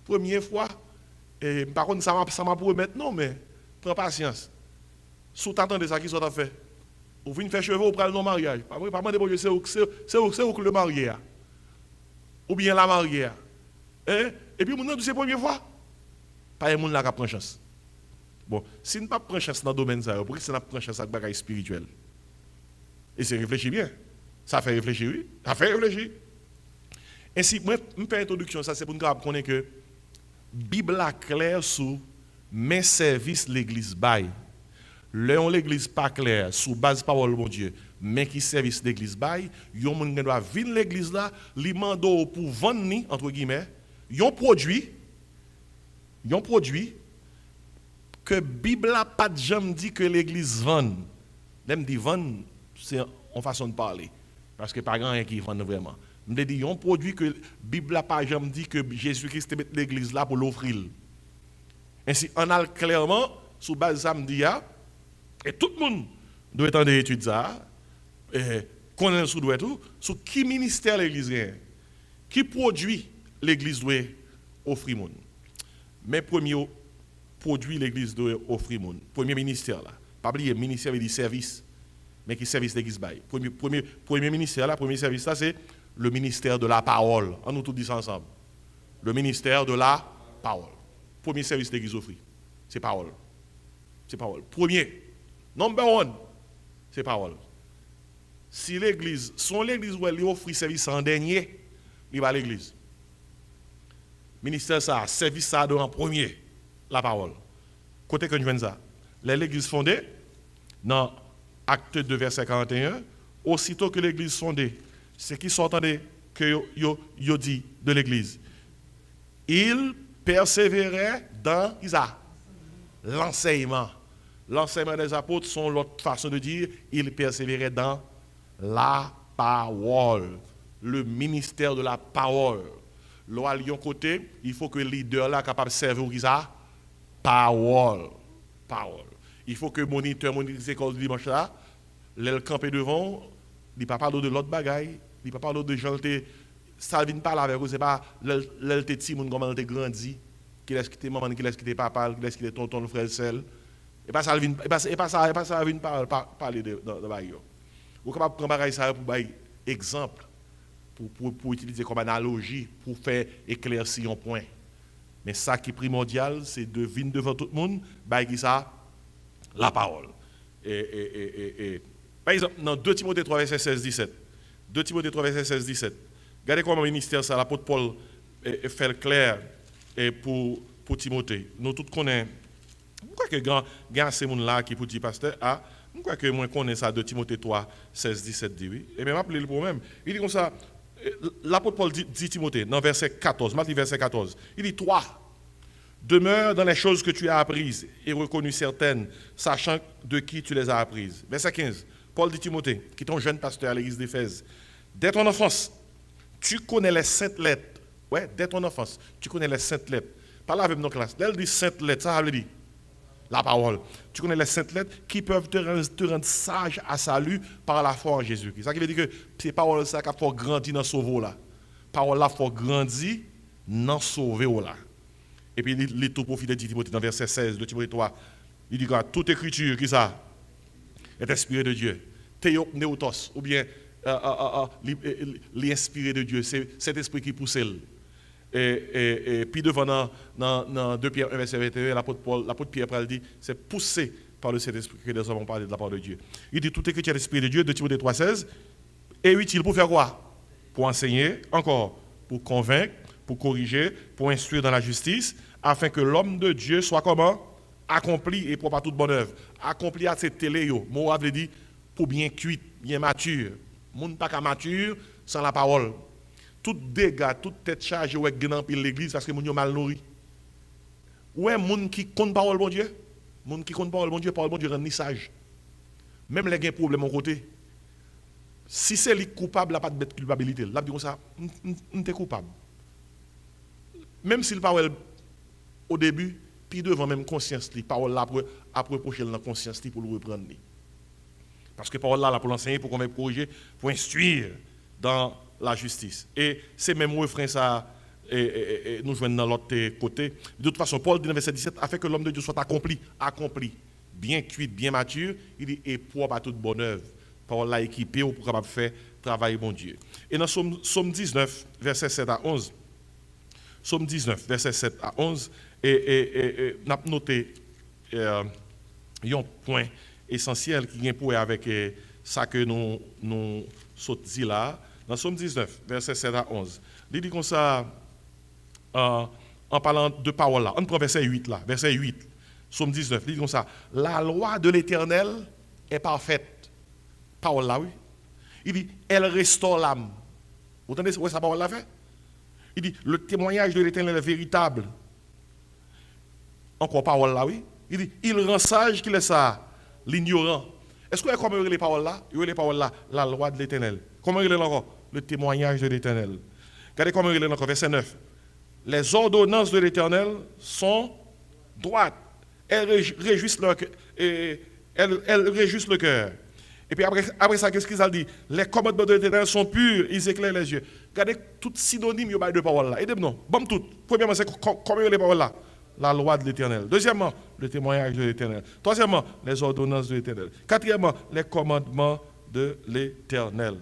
Première fois. Et par contre, ça m'a pour maintenant, mais prends patience. Sous t'attendez ça qui soit fait. Ou venez faire cheveux ou prendre le mariage. Pas vrai, pas demander c'est où que le marié. Ou bien la mariée. Et puis, mon nom, c'est la première fois. Pas un monde là qui prend chance. Bon, si nous ne prenons pas chance dans le domaine, pourquoi si nous prenons chance avec le bagage spirituel? Et c'est réfléchir bien. Ça fait réfléchir, oui. Ça fait réfléchir. Ainsi, moi, je fais une introduction, ça c'est pour nous connaître que la Bible est claire sur mes services l'église baille. L'église pas claire, sous base parole de mon Dieu, mais qui service l'église baille, yon moun doit venir l'église là, li mando pour vendre entre guillemets, yon produit que Bible a pas de jamais dit que l'église vend. L'aime dit vendre, c'est en façon de parler. Parce que pas grand qui vend vraiment. Je dis un produit que la Bible n'a pas jamais dit que Jésus-Christ met l'église là pour l'offrir. Ainsi, on a clairement, sous base samedi, et tout le monde doit être en étude ça, connaître sous doit tout, sur qui ministère l'église est, qui produit l'église doit offrir monde. Mais premier produit l'église doit offrir monde. Premier ministère là. Pas oublier ministère veut dire service. Mais qui service l'église bail. Premier ministère là, premier service là c'est le ministère de la parole. On nous tous dit ça ensemble. Le ministère de la parole. Premier service l'église offre, c'est parole. c'est parole. Premier, number one, c'est parole. Si l'église, son l'église où elle offre service en dernier, il va à l'église. Ministère ça, service ça en premier, la parole. Côté que nous venons ça. L'église fondée, dans Acte 2, verset 41, aussitôt que l'église fondée, c'est qui s'entendait que yo dit de l'église. Il persévérait dans l'enseignement. L'enseignement des apôtres sont l'autre façon de dire, il persévérait dans la parole. Le ministère de la parole. L'on à côté, il faut que le leader là capable de servir ça. Parole. Parole. Il faut que moniteur école du dimanche là, le camper devant, il ne pas parler de l'autre bagaille, il ne pas parler de gens qui ça vient parler avec vous, c'est pas le petit monde comment il grandi, qui laisse quitter maman, qui laisse quitter papa, qui laisse quitter tonton, le frère seul. Et pas ça vient parler de bagaille. Vous capable prendre bagaille ça pour exemple pour utiliser comme analogie pour faire éclaircir un point. Mais ça qui est primordial, c'est de venir devant tout le monde, qui ça la parole. Par exemple, dans 2 Timothée 3, verset 16-17, 2 Timothée 3, verset 16-17, regardez comment le ministère, ça, l'apôtre Paul fait le clair pour Timothée. Nous tous connaissons, je crois que grand ces gens-là qui pour dire pasteur, je crois que moi connais ça de Timothée 3, 16-17, dit oui. Et même appelez le problème. Il dit comme ça, l'apôtre Paul dit Timothée, dans verset 14, Matthieu verset 14, il dit 3. Demeure dans les choses que tu as apprises et reconnues certaines, sachant de qui tu les as apprises. Verset 15. Paul dit Timothée, qui est un jeune pasteur à l'église d'Éphèse. Dès ton enfance, tu connais les saintes lettres. Ouais, dès ton enfance, tu connais les saintes lettres. Parle avec nos classes. Dès dit saintes lettres, ça veut dire la parole. Tu connais les saintes lettres qui peuvent te rendre sage à salut par la foi en Jésus-Christ. Ça qui veut dire que ces paroles ça qu'il faut grandir dans sauver là. Parole là faut grandir dans sauver là. Et puis, il est tout profité de Timothée dans verset 16 de Timothée 3. Il dit que toute écriture, qui ça, est inspirée de Dieu. Théopnéotos, ou bien l'inspiré de Dieu. C'est cet esprit qui pousse. Et puis devant dans 2 Pierre 1, verset 21, l'apôtre Pierre dit, c'est poussé par le Saint-Esprit que les hommes ont parlé de la part de Dieu. Il dit toute écriture est l'esprit de Dieu, de Timothée 3, 16, est utile pour faire quoi? Pour enseigner, encore, pour convaincre, pour corriger, pour instruire dans la justice, afin que l'homme de Dieu soit comment? Accompli et propre à toute bonne œuvre. Accompli à cette télé, moi, je dit, pour bien cuit, bien mature. Moun pas qu'à mature sans la parole. Tout dégât, toute tête chargée, ouais, dans l'église parce que moun yo mal nourri. Ouais, moun qui compte parole, bon Dieu. Moun qui compte parole, bon Dieu rend ni sage. Même les gens problème au côté. Si c'est lui coupable, il n'a pas de culpabilité. Là, dit comme ça, on est coupable. Même s'il parle au début, puis devant même conscience, la parole là pour reprocher dans la conscience pour le reprendre. Parce que parole là pour l'enseigner, pour convaincre, pour corriger, pour instruire dans la justice. Et c'est même refrain ça, nous jouons dans l'autre côté. De toute façon, Paul dit dans verset 17, afin que l'homme de Dieu soit accompli, bien cuit, bien mature, il dit et propre à toute bonne œuvre. Parole là équipé pour capable faire travail bon Dieu. Et dans Somme 19, verset 7 à 11, Somme 19, verset 7 à 11, et nous avons noté un point essentiel qui vient pour avec ça que nous sautons là. Dans Somme 19, verset 7 à 11, il dit comme ça, en parlant de parole là, on prend verset 8 là, verset 8, Somme 19, il dit comme ça, la loi de l'Éternel est parfaite. Parole là, oui. Il dit, elle restaure l'âme. Vous entendez ce que sa parole là fait? Il dit, le témoignage de l'Éternel est véritable. Encore parole là, oui. Il dit, il rend sage qu'il est ça, l'ignorant. Est-ce que vous comment les paroles là? Il y a les paroles là, la loi de l'Éternel. Comment il est encore? Le témoignage de l'Éternel. Regardez comment il est encore, verset 9. Les ordonnances de l'Éternel sont droites. Elles réjouissent le cœur. Et puis après ça, qu'est-ce qu'ils ont dit? Les commandements de l'Éternel sont purs, ils éclairent les yeux. Regardez tout synonyme de paroles là. Aidez-moi. Bon tout. Premièrement, c'est combien les paroles là? La loi de l'Éternel. Deuxièmement, le témoignage de l'Éternel. Troisièmement, les ordonnances de l'Éternel. Quatrièmement, les commandements de l'Éternel.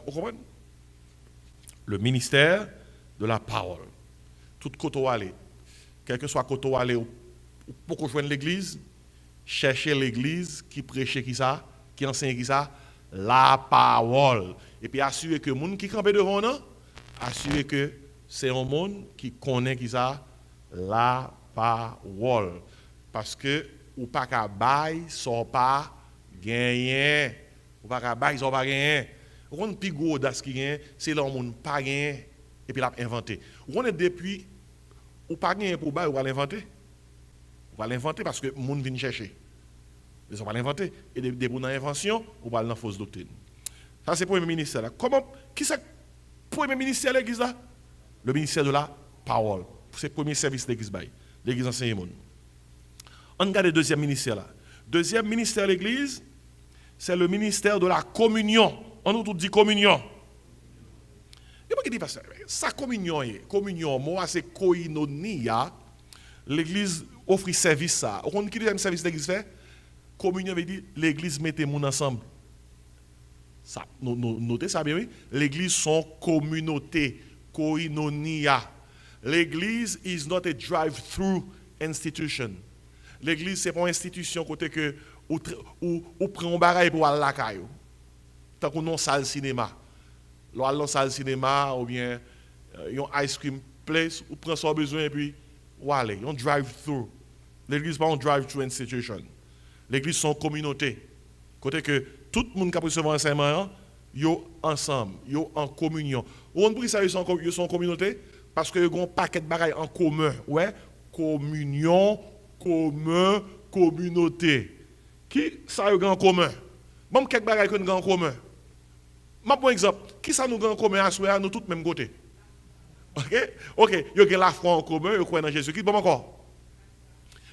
Vous comprenez? Le ministère de la parole. Tout côté où aller, quel que soit côté où aller, pour qu'on joigne l'église, chercher l'église qui prêchait qui ça, qui enseigne qui ça, la parole. Et puis assurer que les gens qui campent devant nous, assurer que c'est un monde qui connaît qui ça, la parole. Parce que ou pas qu'à bail, sont pas gagné. Ou pas qu'à bail, sont pas gagné. On plus gros audace qui gagne, c'est là où on pas gagné et puis l'a inventé. On est depuis ou pas gagné pour bail, ou va l'inventer. On va l'inventer parce que le monde vient chercher. Ils vont l'inventer. Et des bonnes inventions, on va dans fausse doctrine. Ça, c'est le premier ministère. Là. Qui c'est le premier ministère de l'église là? Le ministère de la parole. C'est le premier service de l'église. L'église enseigne le monde. On regarde le deuxième ministère là. Deuxième ministère de l'église, c'est le ministère de la communion. On nous tout dit communion. Et pourquoi dit pas ça? Ça communion, moi c'est koinonia. L'église offre service ça. On qui deuxième service de l'église fait? Communion veut dire l'église mette les gens ensemble. Ça, notez ça bien, oui. L'église sont communauté, koinonia. L'église is not a drive-through institution. L'église c'est pas une institution côté que ou prend un bagage pour aller à la caille. Tant qu'on non salle cinéma. L'on salle cinéma ou bien un ice cream place ou prend son besoin et puis ou aller, un drive-through. L'église pas un drive-through institution. L'église sont communauté. Côté que tout le monde qui a recevoir enseignement, yo ensemble, yo en communion. On pour ça ils sont en communauté parce que ils ont un paquet de bagages en commun. Ouais, communion, commun, communauté. Qui ça yo en commun? Bon quelques bagages que nous avons en commun. Ma pour exemple, qui ça nous en commun à soi nous tous même côté. OK, yo gen la foi en commun, yo croit dans Jésus-Christ, bon encore.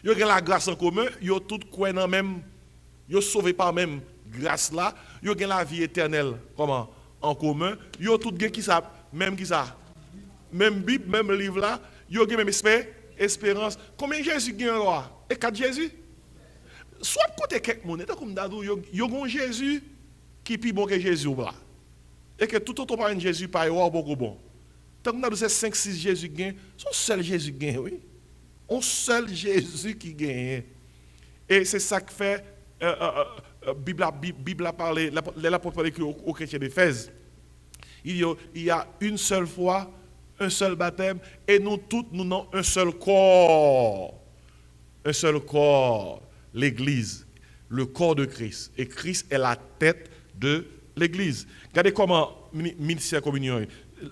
Yo gen la grâce en commun, yo tout croit dans même yo sauvé par même grâce là, yo gen la vie éternelle comment en commun, yo tout gen qui ça, même Bible, même livre là, yo gen même espérance. Combien Jésus gen roi? Et quatre Jésus? Soit côté quelques monde, comme dadou yo gon Jésus qui plus bon que Jésus là. Et que tout autre parent Jésus pas beaucoup bon. Tant que nous avons 5-6 Jésus gagne, son seul Jésus gagne, oui. Un seul Jésus qui gagne. Et c'est ça que fait Bible a parlé, l'apôtre parlé aux chrétiens d'Éphèse. Il y a une seule foi, un seul baptême, et nous tous, nous avons un seul corps. Un seul corps, l'Église, le corps de Christ. Et Christ est la tête de l'Église. Regardez comment ministère communion.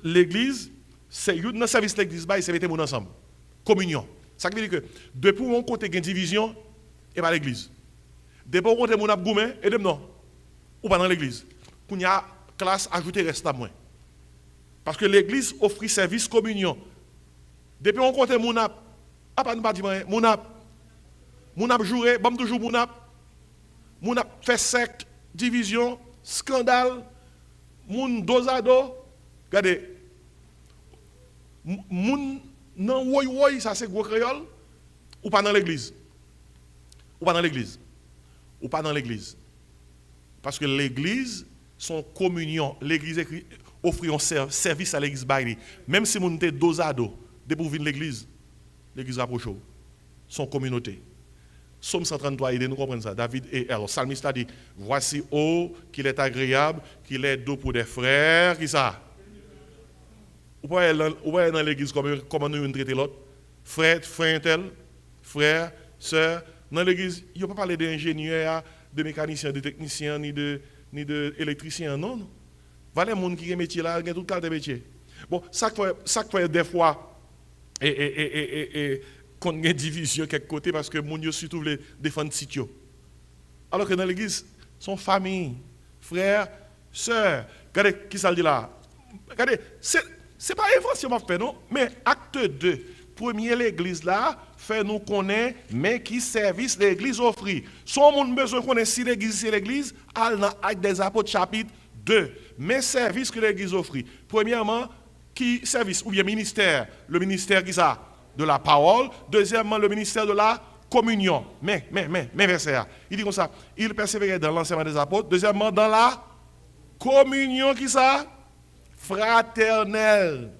L'Église, c'est un service de l'Église, c'est mettre les ensemble. Communion. Ça veut dire que depuis mon côté il y a une division, et pas l'Église. Depuis mon côté mon abgoumé, et dem non. Ou pas dans l'Église. Quand il y a classe, ajouter reste à moins. Parce que l'Église offre service communion. Depuis mon côté mon ap, pas de bâtiment, mon ap joué, bon toujours mon ap fait secte, division, scandale, mon dosado. Regardez, moun nan woy ça c'est gros créole ou pas dans l'église. Ou pas dans l'église. Ou pas dans l'église. Parce que l'église son communion, l'église offre un service à l'église baili. Même si moun te dosado de pour venir l'église rapproche son communauté. Somme 133 nous comprenons ça. David et alors Salmiste a dit voici qu'il est agréable, qu'il est doux pour des frères, qui ça? Ou pas dans l'église comment nous traiter l'autre? Frère, sœur, dans l'église, il ne faut pas parler d'ingénieur, de mécanicien, de technicien, ni de électricien, non. Voilà les gens qui ont un métier là, ils ont tout cas de métier. Bon, ça fait des fois, qu'on a une division quelque côté parce que les gens surtout veulent défendre sitio. Alors que dans l'église, son famille, frères, sœurs, regardez qui ça dit là. Regardez, c'est pas invention fait non, mais acte 2, premier l'église là, fait nous connaître mais qui service l'église offre. Son monde besoin connaître si l'église, al dans Actes des Apôtres chapitre 2, mais service que l'église offre. Premièrement, qui service ou bien ministère, le ministère qui ça de la parole, deuxièmement le ministère de la communion. Mais verset là, il dit comme ça, il persévérait dans l'enseignement des apôtres, deuxièmement dans la communion qui ça fraternelle,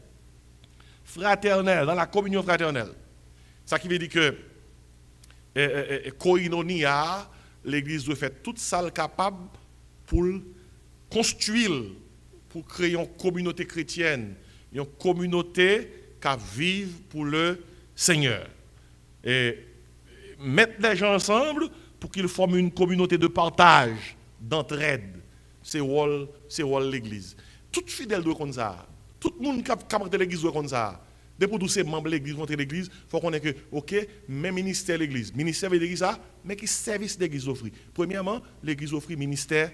dans la communion fraternelle. Ça qui veut dire que koinonia, l'église doit faire tout ça capable pour construire, pour créer une communauté chrétienne, une communauté qui vive pour le Seigneur. Et mettre les gens ensemble pour qu'ils forment une communauté de partage, d'entraide. C'est rôle l'église. Tout fidèle doit comme ça. Tout le monde qui a rentré l'église doit comme ça. Depuis tous ces membres de l'église rentrent l'église, il faut qu'on ait que, ok, même ministère de l'église. Ministère veut dire ça, mais qui service l'église offre? Premièrement, l'église offre ministère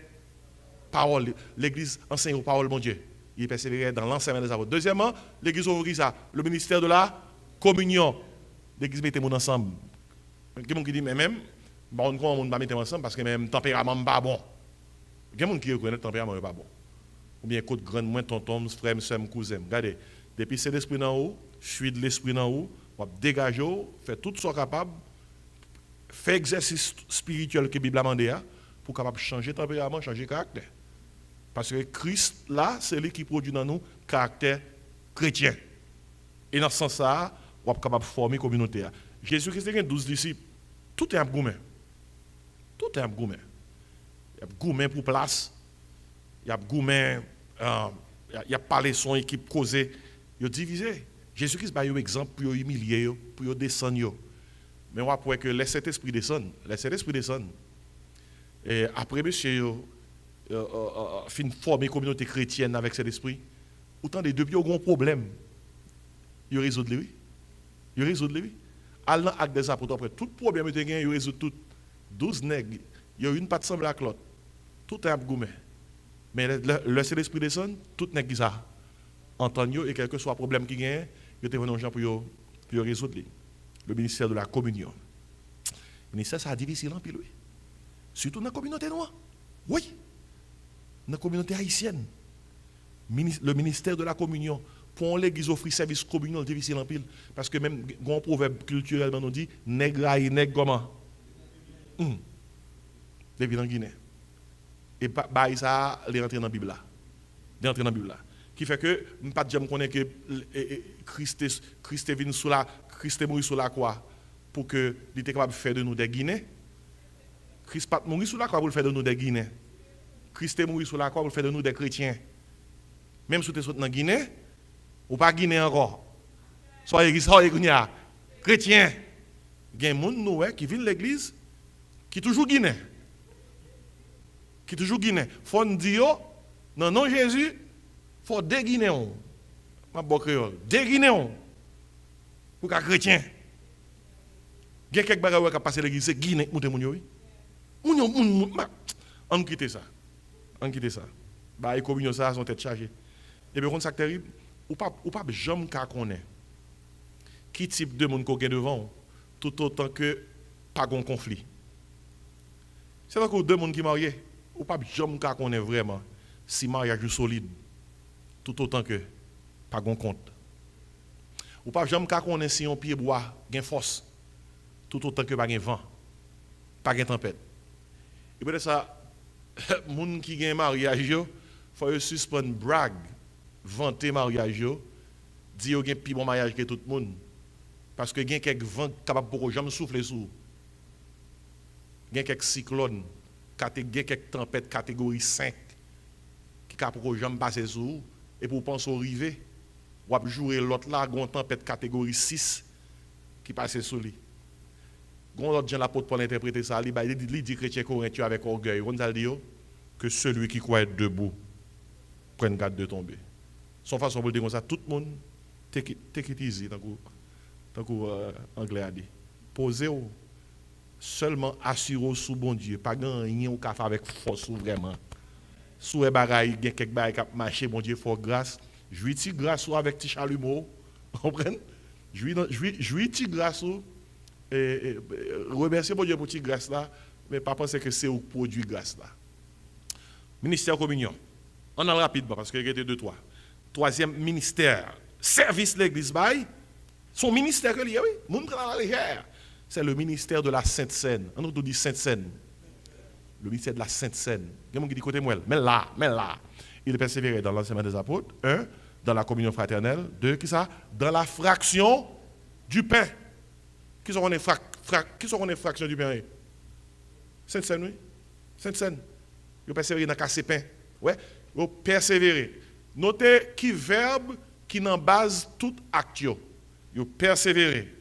parole. L'église enseigne aux paroles, mon Dieu. Il persévère dans l'enseignement des apôtres. Deuxièmement, l'église offre ça, le ministère de la communion. L'église mette mon ensemble. Quelqu'un qui dit, mais même, bon, on ne va pas mettre ensemble parce que même tempérament n'est pas bon. Il y a des gens qui reconnaissent que le tempérament n'est pas bon. Ou bien, côte grande, moins tonton, frère, soeur, cousin. Regardez, depuis c'est l'esprit en haut, je suis de l'esprit en haut, on va dégager, faire tout ce qu'on est capable, faire exercice spirituel que la Bible a demandé pour capable changer tempérament, changer caractère. Parce que Christ, là, c'est lui qui produit dans nous caractère chrétien. Et dans ce sens-là, on est capable de former une communauté. Jésus-Christ a 12 disciples. Tout est un gourmet. Tout est un gourmet. Il y a gourmet pour place. Il y a gourmet, il y a parlé son équipe causée. Il a divisé. Jésus-Christ a eu un exemple pour humilier, pour descendre. Mais on va voir que laissez cet esprit descendre. Laissez l'esprit descendre. Et après, monsieur, fin former une communauté chrétienne avec cet esprit. Autant des deux, il y a un problème. Il résout lui. Il résout lui. Allant avec des apôtres, après tout problème, il résout tout. 12 nègres, il y a une patte semble à l'autre. Tout est un gourmet. Mais le Saint-Esprit descend, tout n'est pas ça. Entendez, et quel que soit le problème qui gagne, il y a des gens pour résoudre. Le ministère de la communion. Le ministère, ça a difficile en pile, oui. Surtout dans la communauté noire. Oui. Dans la communauté haïtienne. Le ministère de la communion. Pour l'église offrir service communion, c'est difficile en pile. Parce que même, un proverbe culturellement nous dit, nègre aïe, nègre comment? Depuis en Guinée. Et ça, il est rentré dans la Bible là. Il est rentré dans la Bible là. Qui fait que, je ne sais pas que Christ est venu sous la, Christ est mort sous la croix pour que il était capable de faire de nous des Guinéens. Christ n'est pas mort sous la croix pour faire de nous des Guinéens. Christ est mort sous la croix pour faire de nous des chrétiens. Même si tu es dans Guinée, ou pas Guinée encore. Soyez chrétiens. Il y a des gens qui viennent de l'église qui toujours Guinée. Qui toujours Guinée. Il faut dire, non, non, Jésus, il faut des Guinéens. Ma bonne créole. Des Guinéens. Pour qu'un chrétien. Il y a quelques bagages qui passent l'église, c'est Guinée. On quitte ça. On quitte ça. Les communions, ça, sont tête chargées. Et bien, c'est terrible. Ou pas jamais qu'à connaître. Qui type de monde qu'on a devant, tout autant que pas de conflit. C'est encore deux personnes qui sont mariés. Ou pas jamais qu'à connaître vraiment si le mariage est solide, tout autant que pas de compte. Ou pas jamais qu'à connaître si un pied bois a force, tout autant que pas de vent, pas de tempête. Et puis ça, les gens qui ont un mariage, il faut suspendre brague, vanter mariage, dire qu'il y a un plus bon mariage que tout le monde. Parce que il y a quelques vents capables de jamais souffler sur. Il y a quelques cyclones, il y a quelques tempêtes catégorie 5 qui capables de jamais passer sur. Et pour penser au rivet, ou à jouer l'autre là, il y a une tempête catégorie 6 qui passe sur lui. Quand l'autre gens l'apôtre Paul interpréter ça, il dit chrétien corinthien avec orgueil. On va dire que celui qui croit être debout prenne garde de tomber. Son façon de dire comme ça, tout le monde take it easy, tant qu'anglais a dit. Posez-vous, seulement assurez-vous sous bon Dieu, pas gagner au café avec force vraiment. Sous les bagailles, il y a quelques bagailles qui marchent, bon Dieu, faut grâce. Jouis ti grâce avec ti chalumeau, comprenez? Jouis ti grâce et remerciez bon Dieu pour ti grâce là, mais pas penser que c'est au produit grâce là. Ministère communion. On a rapidement parce qu'il y a deux trois. Troisième ministère, service l'église bail. Son ministère lié, oui, moun prend la légère. C'est le ministère de la Sainte Seine. On nous dit Sainte Seine. Le ministère de la Sainte Seine. Il y a des gens qui disent côté moi, mais là. Il persévérait dans l'enseignement des apôtres. 1, dans la communion fraternelle. 2, qui ça? Dans la fraction du pain. Qui sont les fractions du pain? Sainte-Seine, oui. Sainte-Seine. Vous persévérez dans le casser pain. Ouais, vous persévérez. Notez qui verbe qui n'en base tout acte. Vous persévérez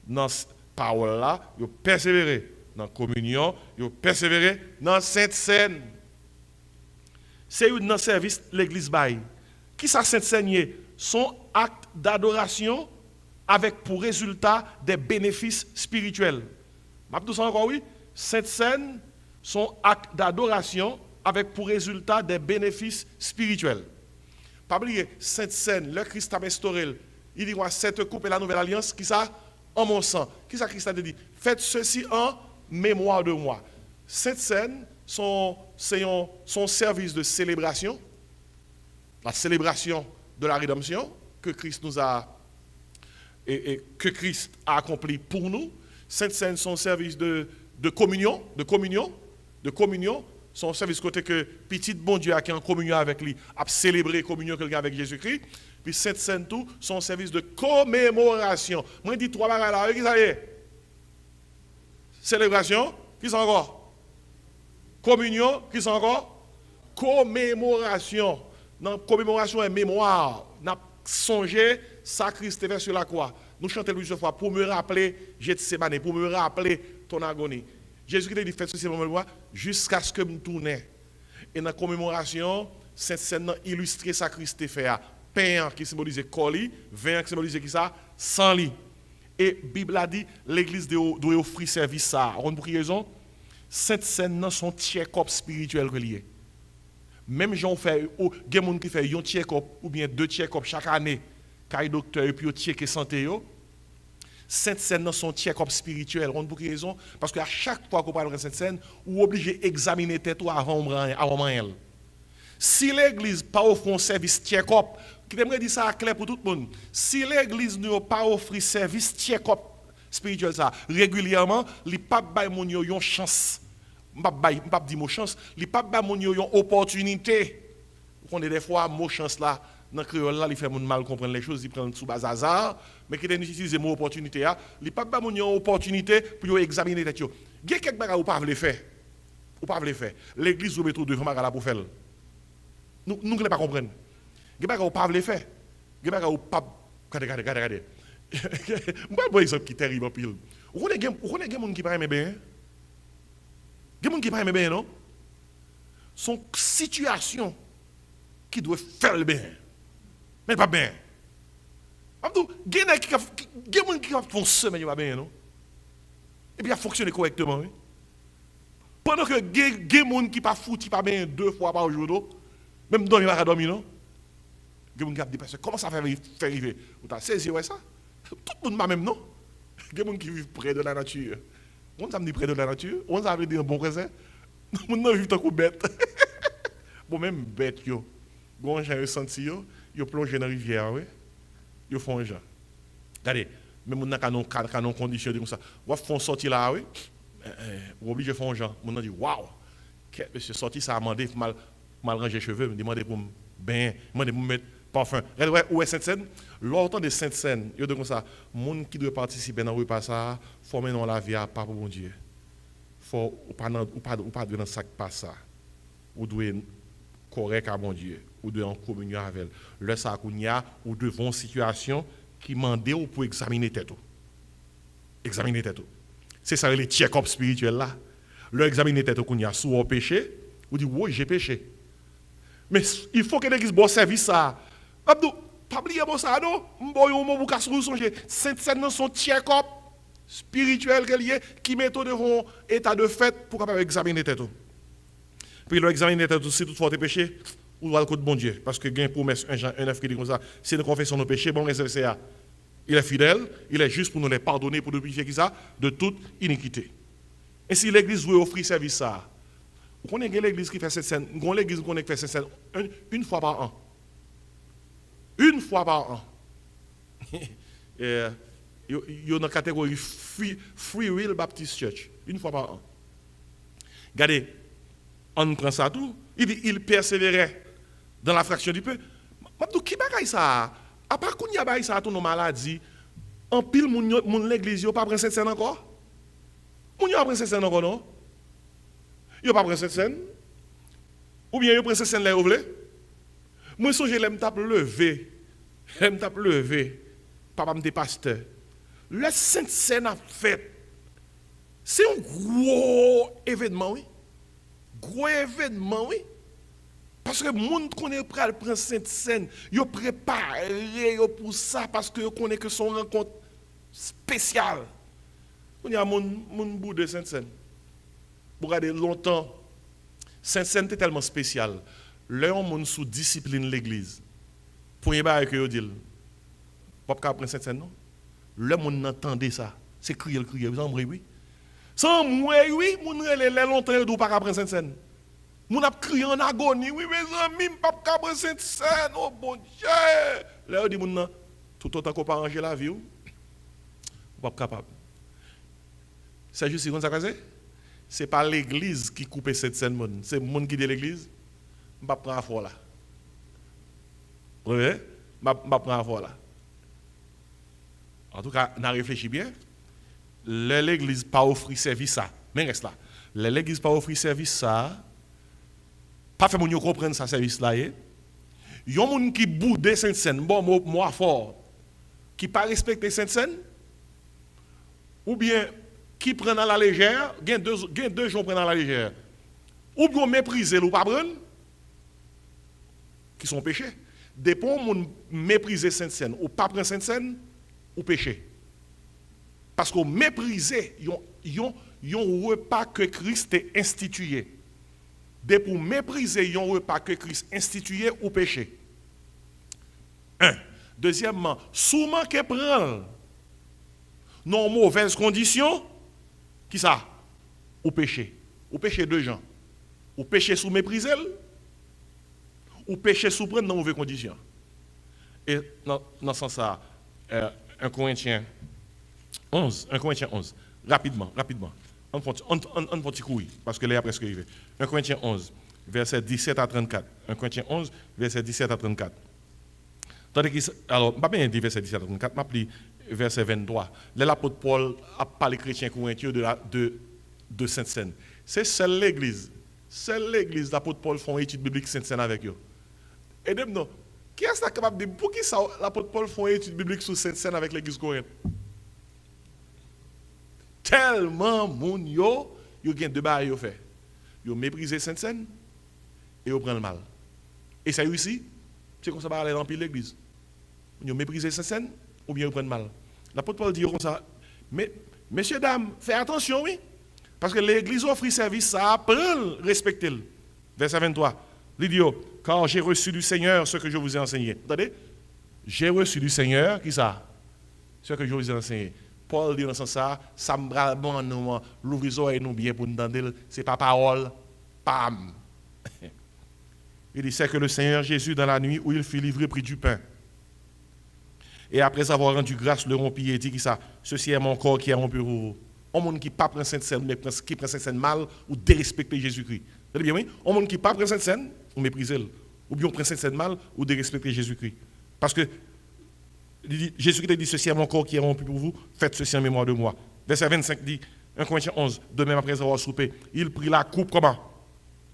dans cette parole-là, vous persévérez dans la communion, vous persévérez dans Sainte-Seine. C'est un service l'église bail. Qui ça Sainte-Seine? Son acte d'adoration avec pour résultat des bénéfices spirituels. Je vous encore oui, Sainte-Seine, son acte d'adoration avec pour résultat des bénéfices spirituels. Pas oublier, Sainte-Seine, le Christ a instauré, il dit cette coupe est la nouvelle alliance, qui ça? En mon sang. Qui ça Christ a dit? Faites ceci en mémoire de moi. Sainte-Seine, son service de célébration, la célébration de la rédemption que Christ nous a et que Christ a accompli pour nous. Sainte-Seine, son service de communion, son service côté que petit bon Dieu qui est en communion avec lui, a célébré communion quelqu'un avec Jésus-Christ. Puis Sainte-Seine tout, son service de commémoration. Moi je dis trois bagages là, qui ça y est? Célébration, qui sont encore? Communion, qui sont encore? Commémoration. Dans commémoration et mémoire, n'a songé ça Christ fait sur la croix. Nous chantons plusieurs fois pour me rappeler Gethsémane, pour me rappeler ton agonie. Jésus-Christ a dit faites ceci pour moi jusqu'à ce que je me tourne. Et dans la commémoration, cette scène illustre ça Christ fait. Pain qui symbolise colis, vin qui symbolise qui ça? Sang lit. Et la Bible a dit l'église doit offrir service ça. On pour raison, cette scène son check-up spirituel relié. Même gens fait des gens qui fait un check-up ou bien 2 check-up chaque année, quand docteur et puis checker santé yo. Sainte Seine dans son check-up spirituel. On pour raison parce qu'à chaque fois qu'on parle de Sainte Seine, on est obligé d'examiner tête avant elle. Si l'église pas offre un service check-up, qui aimerait dire ça clair pour tout le monde. Si l'église ne pas offrir service check-up spirituel ça régulièrement, il pas bail mon yo une chance. M'pas dire mot chance, il pas ba mon yo une opportunité. On est des fois mot chance là dans créole là, il fait mal comprendre les choses, il prend sous bas hasard, mais qui utilise mot opportunité là, il pas ba mon une opportunité pour examiner tête yo. Il y a quelques bagages ou pas le faire. Ou pas le faire. L'église ou mettre devant bagages pour faire. Nous ne pas comprendre. Il y a bagages ou pas le faire. Il y a bagages ou pas regardez. Moi un exemple qui est terrible en pile. Vous connaissez des gens qui pas aimer bien. Il y a des gens qui ne pas aimer bien, non? Son situation qui doit faire le bien. Mais pas bien. Il y a des gens qui font semaine pas bien, non? Et puis, il a fonctionné correctement. Oui? Pendant que il y a des gens qui ne pas foutu pas bien 2 fois par jour, non? Même dormir, il va dormir, non? Il y a des gens qui disent, comment ça fait arriver? Vous avez saisi ça? Tout le monde pas même, non? Il y a des gens qui vivent près de la nature. On s'est dit près de la nature, on s'est dit un bon présent. On n'a vu tant que bête. Bon, même bête, yo. Bon, j'ai senti, yo plongé dans la rivière, oui. Yo font un genre. Regardez, même on a canon condition comme ça. On font sortir là, oui. On obligé de faire un genre. On a dit, waouh, monsieur sorti, ça a demandé mal ranger les cheveux, me demander pour me bain, demander pour me mettre parfum. Regardez, où est Sainte-Seine? Lors de Sainte-Seine, il y a comme ça, les gens qui doivent participer dans le repas, ça, former dans la vie à pas pour bon Dieu. Faut pas dans le sac pas ça. Ou doit correct à bon Dieu, ou doit en communion avec elle. Le sac où il y a ou devant une situation qui demande ou pour examiner tête. Examiner tête. C'est ça les check-up spirituel là. Le examiner tête qu'on y a sous au péché, ou dit oui, j'ai péché. Mais il faut que l'église bon service ça. Abdou, pas oublier bon ça non, mboyo mo pour casser songer. Sainte-Seine dans son check-up spirituel relié qui met devant état de fait pour capable examiner tête. Puis le examiner tête si toutefois tes péchés, ou doit le côté bon Dieu parce que gain promesse 1 Jean 1:9 qui dit comme ça, si nous confessons nos péchés, bon réserve c'est ça. Il est fidèle, il est juste pour nous les pardonner pour nous purifier qui ça de toute iniquité. Et si l'église veut offrir service ça, vous connaissez l'église qui fait cette scène, l'église qui fait cette scène une fois par an. Une fois par an. Il y a une catégorie Free Will Baptist Church. Une fois par an. Regardez, on prend ça tout. Il dit, il persévérait dans la fraction du peu. Mais qui bagaille ça? À part qu'on y a ça, ton maladie, En pile, moun l'église, yo pas prend Sainte-Seine encore. Moun yo pas prend Sainte-Seine encore, non? Yo pas prend Sainte-Seine. Ou bien yo prend Sainte-Seine là, vous voulez? Moi, songe, l'aime tape levé. Papa me pasteur. Le Sainte-Seine a fait. C'est un gros événement, oui. Gros événement, oui. Parce que le monde connaît prêt à prendre Sainte-Seine, ils préparé pour ça parce que connaît que son rencontre spéciale. On y a mon bout de Sainte-Seine. Pour regarder longtemps, Sainte-Seine est tellement spécial. Là, on monde sous discipline l'église. Pour y avoir que yo dit, pas prendre Sainte-Seine non. Le monde n'entendait ça. C'est crier, vous en oui. Sans moi, oui, mon relais longtemps de pas prendre Sainte-Seine. Mon a crié en agonie, oui, mes amis, pas prendre Sainte-Seine, oh bon Dieu. Là, on dit, mon tout autant qu'on pas arranger la vie, ou pas capable. C'est juste comme ça que c'est. C'est pas l'église qui coupe cette scène, c'est le monde qui dit l'église. Je ne vais pas prendre affaire là. Oui, je ne vais pas prendre affaire là. En tout cas, on a réfléchi bien. L'église pas offrir service ça. Mais reste là. L'église pas offrir service ça. Pas fait mon yo comprendre ça service là. Yon moun qui boude Sainte-Seine, bon moi fort, qui pas respecter Sainte-Seine, ou bien qui prend à la légère, gen deux gens prennent à la légère. Ou bien mépriser ou pas prendre, qui sont péchés. Dépend moun mépriser Sainte-Seine ou pas prendre Sainte-Seine, ou péché. Parce qu'on mépriser yon repas que Christ a institué. Dès pour mépriser yon repas que Christ a institué ou péché. Un. Deuxièmement, souvent que prend non mauvaises conditions, qui ça? Ou péché. Ou péché deux gens. Ou péché sous mépriser, ou péché sous prendre dans mauvaises conditions. Et dans ce sens-là, 1 Corinthiens 11, rapidement. On peut courir, parce que là, presque arrivé. 1 Corinthiens 11, verset 17 à 34. 1 Corinthiens 11, verset 17 à 34. Alors, pas bien dit verset 17 à 34, je m'appelle verset 23. Là, l'apôtre Paul a parlé chrétiens corinthiens de Sainte-Seine. C'est seule l'église l'apôtre Paul font étude biblique Sainte-Seine avec eux. Et donc, qui est-ce capable de dire pour qui ça l'apôtre Paul font étude biblique sur Sainte-Seine avec l'église corinthienne? Tellement moun yo gen deux bails yo fait. Yo mépriser Sainte-Seine et yo prend le mal. Et ça ici, c'est comme ça va aller dans l'église. Yo mépriser Sainte-Seine ou bien yo prend le mal. L'apôtre Paul dit comme ça, mais messieurs dames, faites attention oui, parce que l'église offre service ça, prendre respectez-le. Verset 23. Il dit car j'ai reçu du Seigneur ce que je vous ai enseigné. Attendez, j'ai reçu du Seigneur qui ça? Ce que je vous ai enseigné. Paul dit dans ce sens, ça me brale bon nous, l'ouvrir et nous bien pour nous entendre, c'est pas parole, pam. Il dit, c'est que le Seigneur Jésus, dans la nuit où il fut livré, prit du pain. Et après avoir rendu grâce, le rompit et dit qui ça, ceci est mon corps qui est rompu pour vous. Un monde qui ne prend pas Sainte-Seine, mais qui prend Sainte-Seine mal ou dérespecter Jésus-Christ. Vous bien, oui? Un monde qui ne prend pas Sainte-Seine, ou mépriser, ou bien on prend Sainte-Seine mal ou dérespecter Jésus-Christ. Parce que Jésus-Christ a dit, ceci est mon corps qui est rompu pour vous, faites ceci en mémoire de moi. Verset 25 dit, 1 Corinthiens 11, de même après avoir soupé, il prit la coupe comment?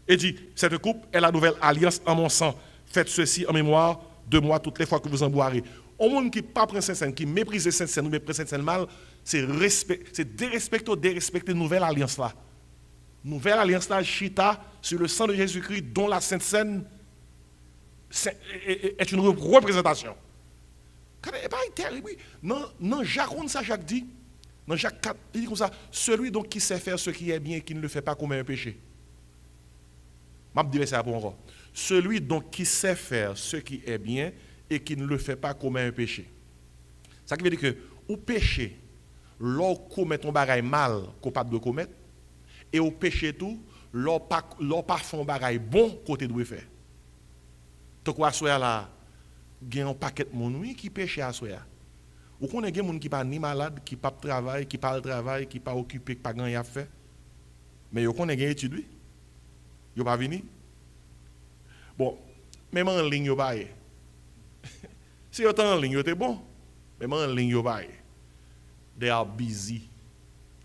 Et dit, cette coupe est la nouvelle alliance en mon sang. Faites ceci en mémoire de moi toutes les fois que vous en boirez. Au monde qui ne pas prend Sainte-Seine, qui méprise Sainte-Seine ou méprise Sainte-Seine mal, c'est dérespecter nouvelle alliance là. Nouvelle alliance là, chita sur le sang de Jésus-Christ, dont la Sainte-Seine est une représentation. Non, Jacques, ça Jacques dit, dans Jacques 4, il dit comme ça, celui donc qui sait faire ce qui est bien et qui ne le fait pas commet un péché. Je vais dire ça pour encore. Celui donc qui sait faire ce qui est bien et qui ne le fait pas commet un péché. Ça veut dire que, au péché, l'on commet un bagaille mal qu'on pas de commettre, et au péché tout, l'on pas fait un bagaille bon côté doit faire. Donc, quoi, soit là, il y a un paquet de monde qui pêche à soi. Ou qu'on a des gens qui pas ni malade, qui pas travail, qui pas le travail, qui pas occupé, qui pas grand à faire. Mais yo qu'on a des études, yo pas venu. Bon, même en ligne yo pas. Si yo en ligne yo t'es bon, même en ligne yo pas. They are busy.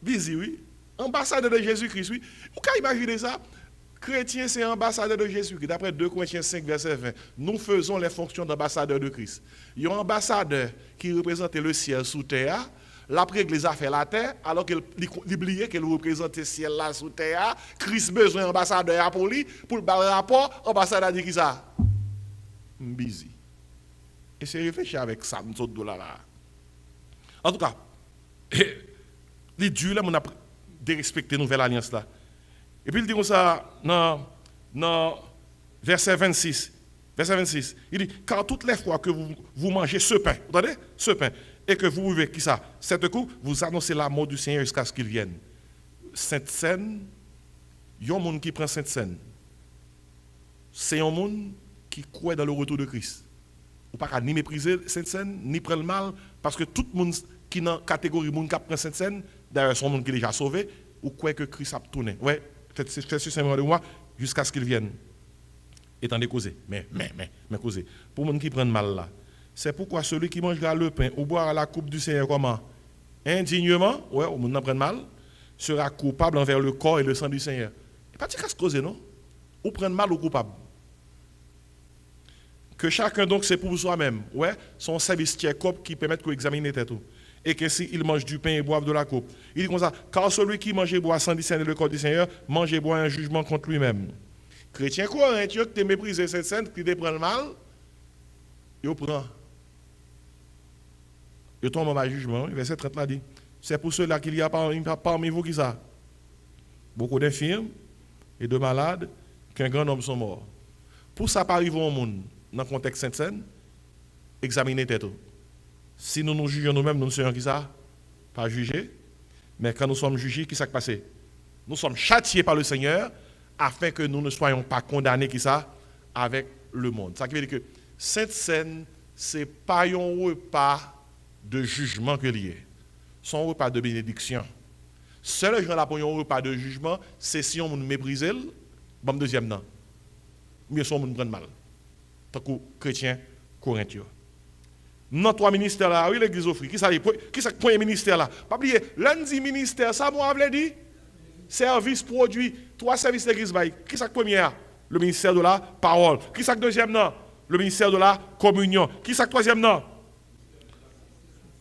Busy, oui. Ambassadeur de Jésus-Christ, oui. Vous pouvez imaginer ça? Chrétien, c'est ambassadeur de Jésus-Christ. D'après 2 Corinthiens 5, verset 20, nous faisons les fonctions d'ambassadeur de Christ. Il y a un ambassadeur qui représente le ciel sous terre. L'après l'église a fait la terre, alors qu'il oubliait qu'elle représente le ciel là sous terre. Christ besoin d'ambassadeur pour lui, pour le rapport, l'ambassadeur dit qui ça? Busy. Et c'est réfléchir avec ça, nous autres là. En tout cas, les dieux là, on a de respecter nouvelle alliance là. Et puis il dit comme ça dans verset 26. Verset 26, il dit, car toutes les fois que vous mangez ce pain, vous entendez? Ce pain, et que vous buvez qui ça? Cette coupe, vous annoncez la mort du Seigneur jusqu'à ce qu'il vienne. Sainte Seine, il y a un monde qui prend Sainte Seine. C'est un monde qui croit dans le retour de Christ. Ou pas ni mépriser Sainte Seine, ni prendre le mal, parce que tout le monde qui est dans la catégorie monde qui prend Sainte Seine, d'ailleurs, son monde qui est déjà sauvé, ou croit que Christ a tourné. Ouais, faites ce Seigneur de moi jusqu'à ce qu'il vienne. Étant des causés, mais causés. Pour les gens qui prennent mal là, c'est pourquoi celui qui mangera le pain ou boira la coupe du Seigneur comment? Indignement, ouais, au monde qui prend mal, sera coupable envers le corps et le sang du Seigneur. Et pas de casse causer, non? Ou prendre mal ou coupable. Que chacun donc c'est pour soi-même, ouais, son service qui permet d'examiner tout. Et qu'ainsi il mange du pain et boive de la coupe. Il dit comme ça, car celui qui mange et boit sans discerner le corps du Seigneur, mange et boit un jugement contre lui-même. Chrétien corinthien qui te méprisé cette scène, qui te prend le mal, il prend. Il tombe en jugement. Verset 30 là dit, c'est pour cela qu'il y a parmi vous qui ça. Beaucoup d'infirmes et de malades, qu'un grand nombre sont morts. Pour ça, pas arriver au monde, dans le contexte Sainte-Seine, examiner tête. Si nous nous jugeons nous-mêmes, nous ne sommes qui ça? Pas jugés. Mais quand nous sommes jugés, qu'est-ce qui s'est passé? Nous sommes châtiés par le Seigneur, afin que nous ne soyons pas condamnés qui ça avec le monde. Ça veut dire que Sainte Seine, ce n'est pas un repas de jugement que lié. C'est un repas de bénédiction. Seul gens là pour un repas de jugement, c'est si on méprise le bon deuxième non. Mais si on prend mal. Tant que chrétien corinthien. Dans trois ministères là, oui l'église offre. Qui ça le premier ministère là? Pas oublier, lundi ministère, ça moi veut dire service produit, trois services d'église bail. Qui ça le premier? Le ministère de la parole. Qui ça le deuxième non? Le ministère de la communion. Qui ça le troisième non?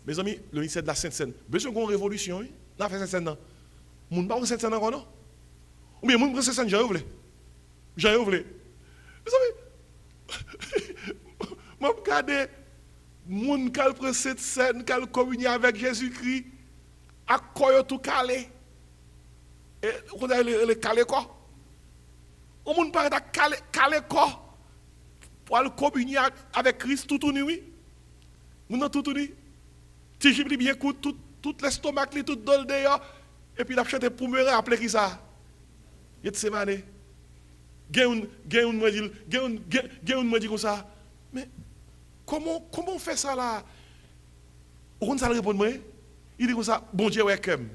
Mes amis, le ministère de la Sainte-Seine. Besoin d'une révolution, oui. Dans la Sainte-Seine non. Moun pas Sainte-Seine encore non? Ou bien moun prend Sainte-Seine j'ai voulu. J'ai voulu. Mes amis, moi regarder moun qui prend Sainte-Seine, qui communion avec Jésus-Christ, à quoi tout calé. Et on a le calé quoi? On moun pas calé quoi? Pour aller communier avec Christ tout nuit. Moun nan tout nuit. Si j'ai bien écoute tout l'estomac tout dol d'ailleurs et puis il a chanté pour me rappeler qui ça. Il est semané. Gen me dit comme ça. Mais comment on fait ça là? On ça répondre moi. Il dit comme ça, bon Dieu ouais comme.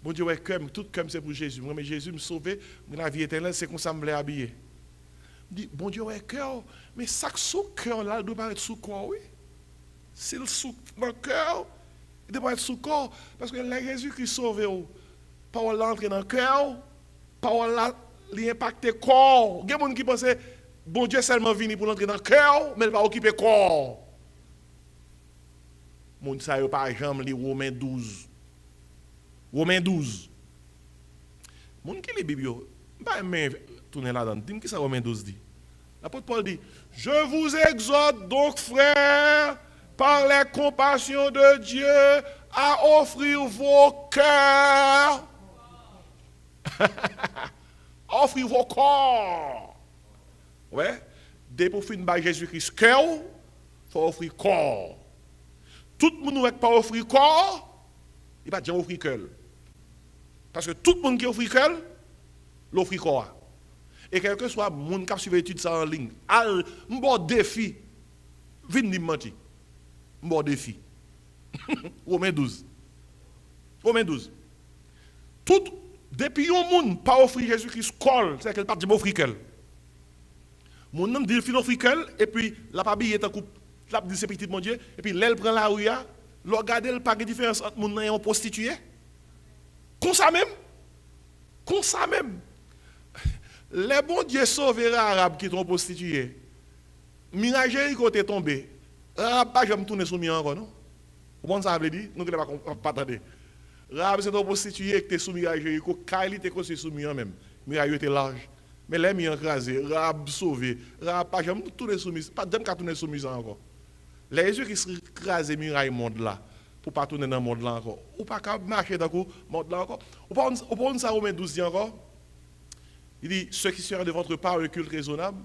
Bon Dieu ouais comme, tout comme c'est pour Jésus. Moi mais Jésus me sauver, la vie éternelle, c'est comme ça me habiller. Il dit bon Dieu ouais cœur, mais ça sous cœur là doit pas être sous corps oui. S'il sous dans le cœur, il doit être sous corps parce que la Jésus qui sauve parole l'entrée dans le cœur, parole là l'impacte le corps. Il y a des gens qui pensent bon Dieu seulement venu pour l'entrer dans le cœur, mais il va occuper le corps. Mon ça par exemple les Romains 12. Romains 12. Mon qui les Bible pas même tourner là-dedans. Dis-moi qui ça Romains 12 dit. L'apôtre Paul dit je vous exhorte donc frères par les compassions de Dieu à offrir vos cœurs. Offrir vos corps. Ouais. Dès pour finir par Jésus-Christ cœur, il faut offrir corps. Tout le monde ne peut pas offrir corps, il va déjà offrir cœur. Parce que tout le monde qui offre cœur, l'offre corps. Et quel que soit le monde qui a suivi l'étude ça en ligne, un bon défi, venez me mentir. Un bon défi. Romains 12. Romains 12. Tout, depuis un monde pas offrir Jésus-Christ corps, c'est qu'elle pas de offrir cœur. Mon nom dit qu'il offre cœur, et puis la pas billet est en coupe. La dit c'est petit mon Dieu, et puis l'aile prend la rue, Regardez le pas de différence entre moun et un prostitué. Comme ça même. Comme ça même. Les bons dieux sauvés arabes qui sont prostitués. Mirage Jéricho est tombé. Arabe pas jamais tourner soumis encore non. Comment ça veut dire? Nous ne pouvons pas attendre. Arabe c'est un prostitué qui est soumis à Jéricho, Kaili était construit soumis en même. Mirage était large. Mais les mis écrasés, Arabe sauvé. Arabe pas jamais tourner soumis, pas jamais tourner soumis encore. Les yeux qui se écrasent muraille monde là pour pas tourner dans le monde là encore. Ou pas marcher dans le monde là encore. Ou pas ça Romains 12 dit encore. Il dit ceux qui seront de votre part un culte raisonnable.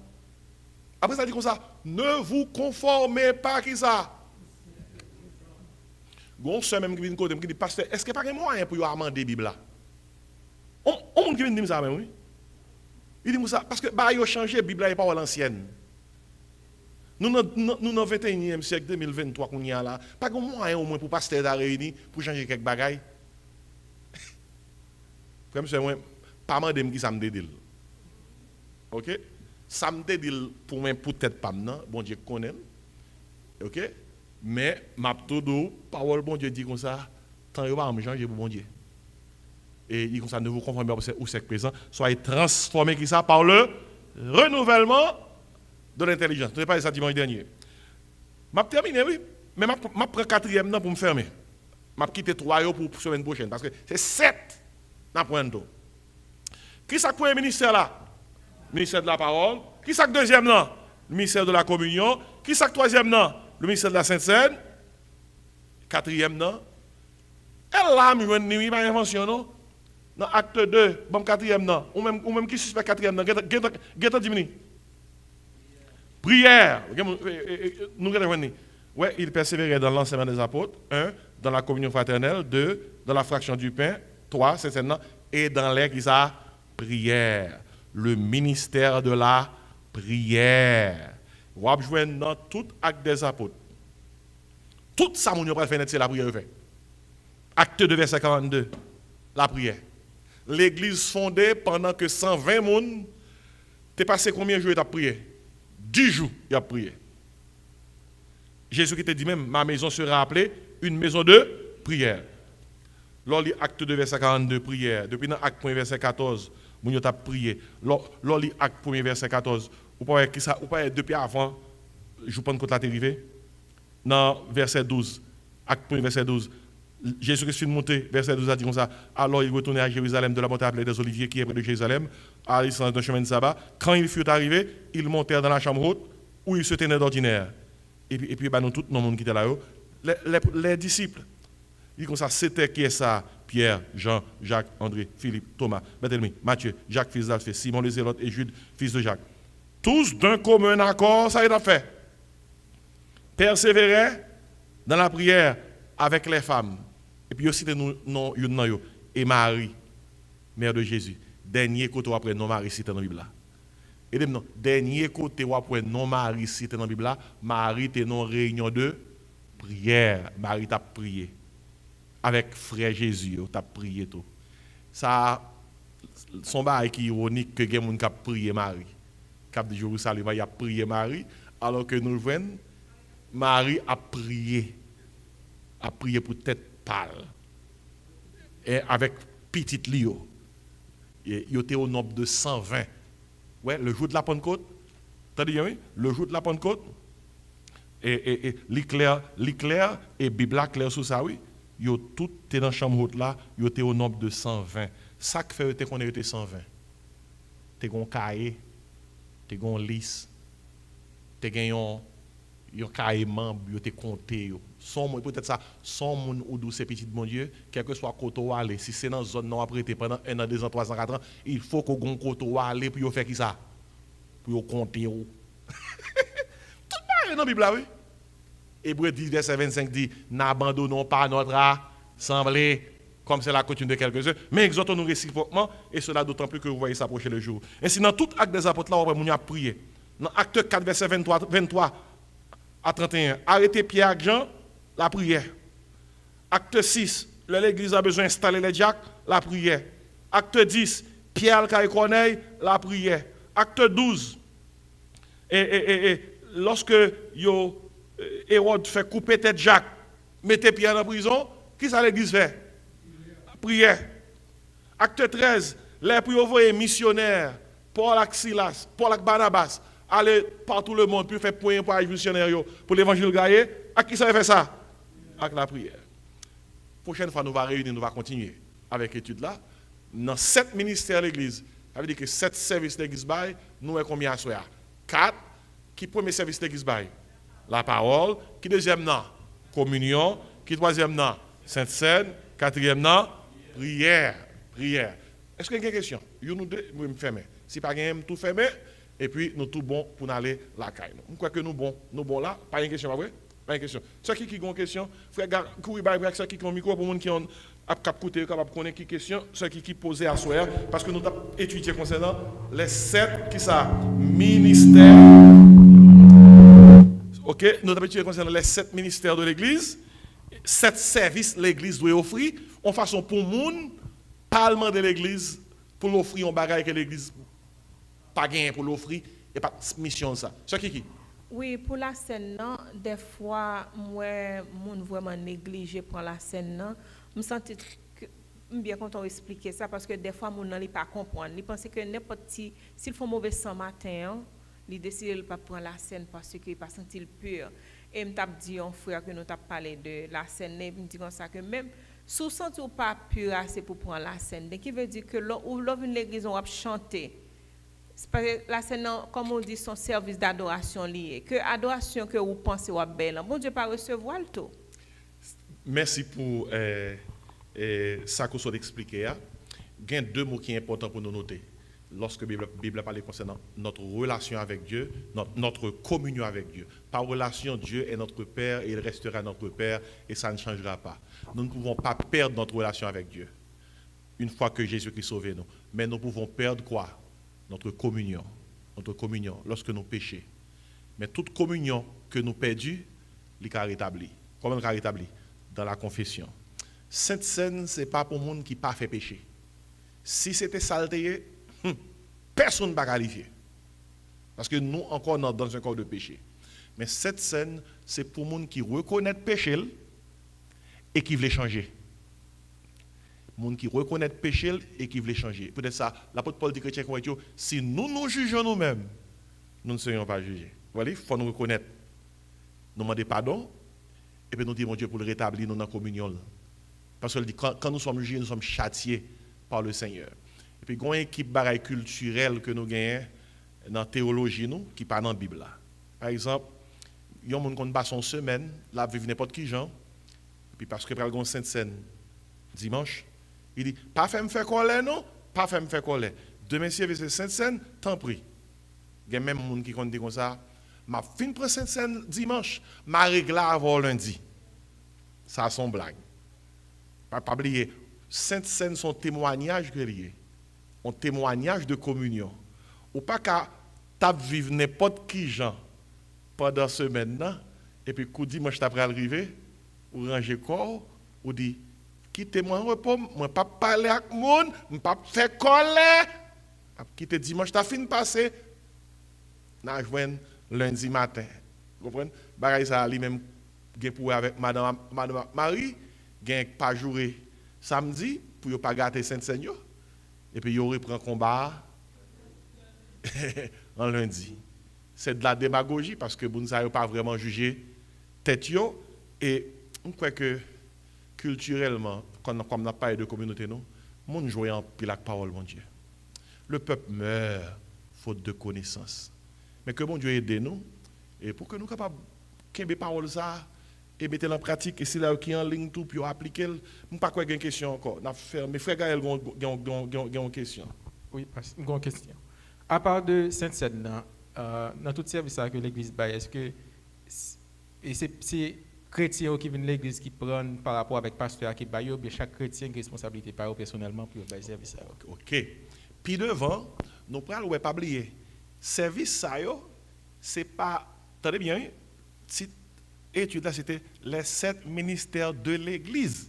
Après ça dit comme ça, ne vous conformez pas qui ça. Gon sœur même qui vient côté qui dit pasteur, est-ce qu'il n'y a pas un moyen pour amender la Bible là? On qui vient dire ça même oui. Il dit ça parce que bah il a changé la Bible là n'est pas l'ancienne. Nous dans le 21e siècle 2023 qu'on y a là, pas un moyen au moins pour pasteur de réunir pour changer quelques bagailles. Frère monsieur moi pas mandem qui ça me dit. OK? Ça me dit pour moi peut-être pas non, bon Dieu connaît. OK? Mais m'a tout parole bon Dieu dit comme ça, tant yo pas me changer pour bon Dieu. Et il dit comme ça ne vous conformez pas au siècle présent, soyez transformés qui ça par le renouvellement de l'intelligence. Je n'ai pas ça dimanche dernier. M'a terminé oui, mais m'a prend quatrième temps pour me fermer. M'a quitté 3 pour la semaine prochaine parce que c'est 7 n'a point d'eau. Qui ça premier ministère là? Ministère de la parole. Qui ça deuxième là? Le ministère de la communion. Qui ça troisième là? Le ministère de la Sainte-Seine. Quatrième là. Elle là, je ne sais pas invention non. Dans acte 2, bon quatrième là. Ou même qui suspect quatrième là. Geta 10 minutes. Prière. Nous regardons. Ouais, il persévérait dans l'enseignement des apôtres. 1. Dans la communion fraternelle. 2. Dans la fraction du pain. 3. Sainte-Seine. Et dans l'air qui ça prière. Le ministère de la prière. Vous avez joué dans tout acte des apôtres. Tout ça, mon Dieu, c'est la prière. Acte 2, verset 42. La prière. L'église fondée pendant que 120 personnes, t'es passé combien de jours tu as prié? 10 jours, il a prié. Jésus qui te dit même, ma maison sera appelée une maison de prière. Lors du acte 2, verset 42, prière. Depuis l'acte 1, verset 14, vous avez prié. Lors du acte 1, verset 14, vous pouvez depuis avant, je pense que tu as arrivé. Dans verset 12, acte 1, verset 12, Jésus-Christ est monté, verset 12 a dit comme ça. Alors il retournait à Jérusalem de la montagne appelée des Oliviers qui est près de Jérusalem, à la distance d'un chemin de sabbat. Quand il fut arrivé, ils montèrent dans la chambre haute où ils se tenaient d'ordinaire. Et puis nous, tout le monde qui était là-haut, les disciples, ils comme ça, c'était qui est ça? Pierre, Jean, Jacques, André, Philippe, Thomas, Barthélemy, Matthieu, Jacques, fils d'Alphée, Simon le Zélote et Jude, fils de Jacques. Tous d'un commun accord, ça y est fait. Persévéraient dans la prière avec les femmes. Et puis aussi, nous, et Marie, mère de Jésus. Dernier côté après non Marie cité dans la Bible là. Et non, dernier côté après non Marie cité dans la Bible là, Marie était dans réunion de prière. Marie t'a prié. Avec frère Jésus, t'a prié tout. Ça son bail qui ironique que quelqu'un qui a prié Marie. Cap de Jérusalem, il a prié Marie alors que nous voyons Marie a prié pour tête pâle. Et avec petite Lio. Il était au nombre de 120. Ouais, le jour de la Pentecôte. T'as dit oui? Le jour de la Pentecôte. Et l'éclair et Bible clair sur ça, oui. Yo tout était dans la chambre haute là, yo était au nombre de 120. Ça que fait qu'on était 120. T'es gon cahier, t'es gon liste, t'es gon yo cahier membre, yo t'es compté yo. Son peut-être ça, son moun ou douce petit bon Dieu, quel que soit côté où aller, si c'est dans zone non après pendant 1 an, 2 ans, 3 ans, 4 ans, il faut qu'on gon côté où aller pour yo faire qui ça? Pour yo compter yo. Tout pareil dans la Bible là, oui. Hébreux 10, verset 25 dit, n'abandonnons pas notre assemblée, comme c'est la coutume de quelques-uns, mais exhortons-nous réciproquement, et cela d'autant plus que vous voyez s'approcher le jour. Ainsi, dans tout acte des apôtres, là, on a prié. Dans acte 4, verset 23 à 31, arrêtez Pierre et Jean, la prière. Acte 6, l'église a besoin d'installer les diacres, la prière. Acte 10, Pierre et Corneille, la prière. Acte 12, et lorsque Hérode fait couper tête Jacques, mettez Pierre en prison, qui ça l'église fait? Prière. Acte 13, les pour envoyer missionnaires, Paul et Silas, Paul et Barnabas, aller partout le monde, puis faire point pour les missionnaires, pour l'évangile gaillé. À qui ça fait ça? Avec la prière. Prochaine fois, nous allons réunir, nous allons continuer avec l'étude là. Dans 7 ministères de l'église, ça veut dire que 7 services de l'église, nous avons combien à soi? 4. Qui premier service de l'église? La parole. Qui deuxième? Non. Communion. Qui troisième? Non. Sainte Seine. Quatrième? Non. Prière. Prière. Est-ce qu'il y a une question? Nous deux, nous me fermer. Si pas gain, tout fermé, et puis nous tout bon pour aller la caille. Je crois que nous bon là. Pas une question, pas vrai? Pas une question. Ceux qui ont une question, frère, courir avec ceux qui ont un micro pour les gens qui ont capable de connaître qui question, ceux qui posaient à soi, parce que nous avons étudié concernant les 7 qui sont ministères. Ok, nous avons étudié concernant les 7 ministères de l'Église, 7 services l'Église doit offrir, en façon pour le monde, parlement de l'Église, pour l'offrir un bagage que l'Église pas gagné pour l'offrir, et pas de mission ça. Ceux qui? Oui, pour la scène, non, des fois, moi, mon vraiment négligé pour la scène, non, je me sentais bien content d'expliquer ça parce que des fois, mon n'allait pas comprendre. Il pensait que n'importe s'il fait mauvais sang matin, il décide de ne pas prendre la scène parce qu'il n'est pas senti le pur. Et je me dit un frère que nous avons parlé de la scène, et me dit comme ça que même si vous ne sentez pas pur assez pour prendre la scène, donc il veut dire que l'on vient l'église, on va chanter. La scène, comme on dit, son service d'adoration lié. Que adoration que vous pensez ou belle, bon Dieu pas recevoir le tout. Merci pour ça que vous avez expliqué. Il y a 2 mots qui sont importants pour nous noter. Lorsque la Bible parle concernant notre relation avec Dieu, notre communion avec Dieu. Par relation, Dieu est notre Père et il restera notre Père et ça ne changera pas. Nous ne pouvons pas perdre notre relation avec Dieu une fois que Jésus-Christ sauve nous. Mais nous pouvons perdre quoi? Notre communion lorsque nous péchons. Mais toute communion que nous perdons, elle est rétablie. Comment elle est rétablie? Dans la confession. Sainte Seine, ce n'est pas pour le monde qui n'a pas fait péché. Si c'était saleté, personne ne va qualifier. Parce que nous, encore dans un corps de péché. Mais cette scène, c'est pour le monde qui reconnaît le péché et qui veut changer. Le monde qui reconnaît le péché et qui veut changer. Peut-être ça, l'apôtre Paul dit chrétien, si nous nous jugeons nous-mêmes, nous ne serions pas jugés. Vous voyez, il faut nous reconnaître. Nous demander pardon, et puis nous dire, mon Dieu, pour le rétablir, nous dans la communion. Parce qu'il dit, quand nous sommes jugés, nous sommes châtiés par le Seigneur. Et puis, il y a une équipe bagaille culturelle que nous gagnons dans la théologie, nous, qui pas dans la Bible. Par exemple, il y a des gens qui passent une semaine, là, vivent n'importe qui, Jean, et puis parce que par exemple, Sainte-Seine, dimanche, il dit, pas faire me faire colère, non, pas faire me faire colère. Demain, si c'est Sainte-Seine, tant pis. Il y a même des gens qui disent comme ça, ma fin pour Sainte-Seine dimanche, ma règle avant lundi. Ça, c'est une blague. Pas oublier, Sainte-Seine, son témoignage que lié. Un témoignage de communion. Ou pas qu'à vivre n'importe qui gens pendant ce semaine, et puis quand dimanche t'après arriver, ou ranger corps, ou dit, quittez-moi en repos, moi pas parler avec monde, moi pas faire colère. Quitter dimanche, t'as fini passer, n'a joindre lundi matin. Vous comprenez? Bagay ça lui-même pour avec madame Marie, gain pas jouer samedi pour ne pas gâter Saint-Seigneur. Et puis, il reprend combat en lundi. C'est de la démagogie parce que Bounza n'a pas vraiment jugé tête. Et on croit que culturellement, comme on n'a pas de communauté, nous, on joue en pile la parole, mon Dieu. Le peuple meurt faute de connaissance. Mais que mon Dieu aide nous, et pour que nous soyons capables de faire parole ça, et mettre en pratique, et si là qui en ligne tout, puis appliquer, je ne sais pas quoi une question encore. Mes frères Gaël ont une question. Oui, une grande question. À part de Sainte-Seine, dans tout service que l'Église baille, est-ce que c'est chrétiens qui viennent de l'Église qui prennent par rapport avec le pasteur qui baille, ou bien chaque chrétien qui a responsabilité par eux personnellement pour le service? Ok. Puis devant, nous ne pas oublier, service ça, c'est pas, attendez bien, si étude là, c'était les 7 ministères de l'Église.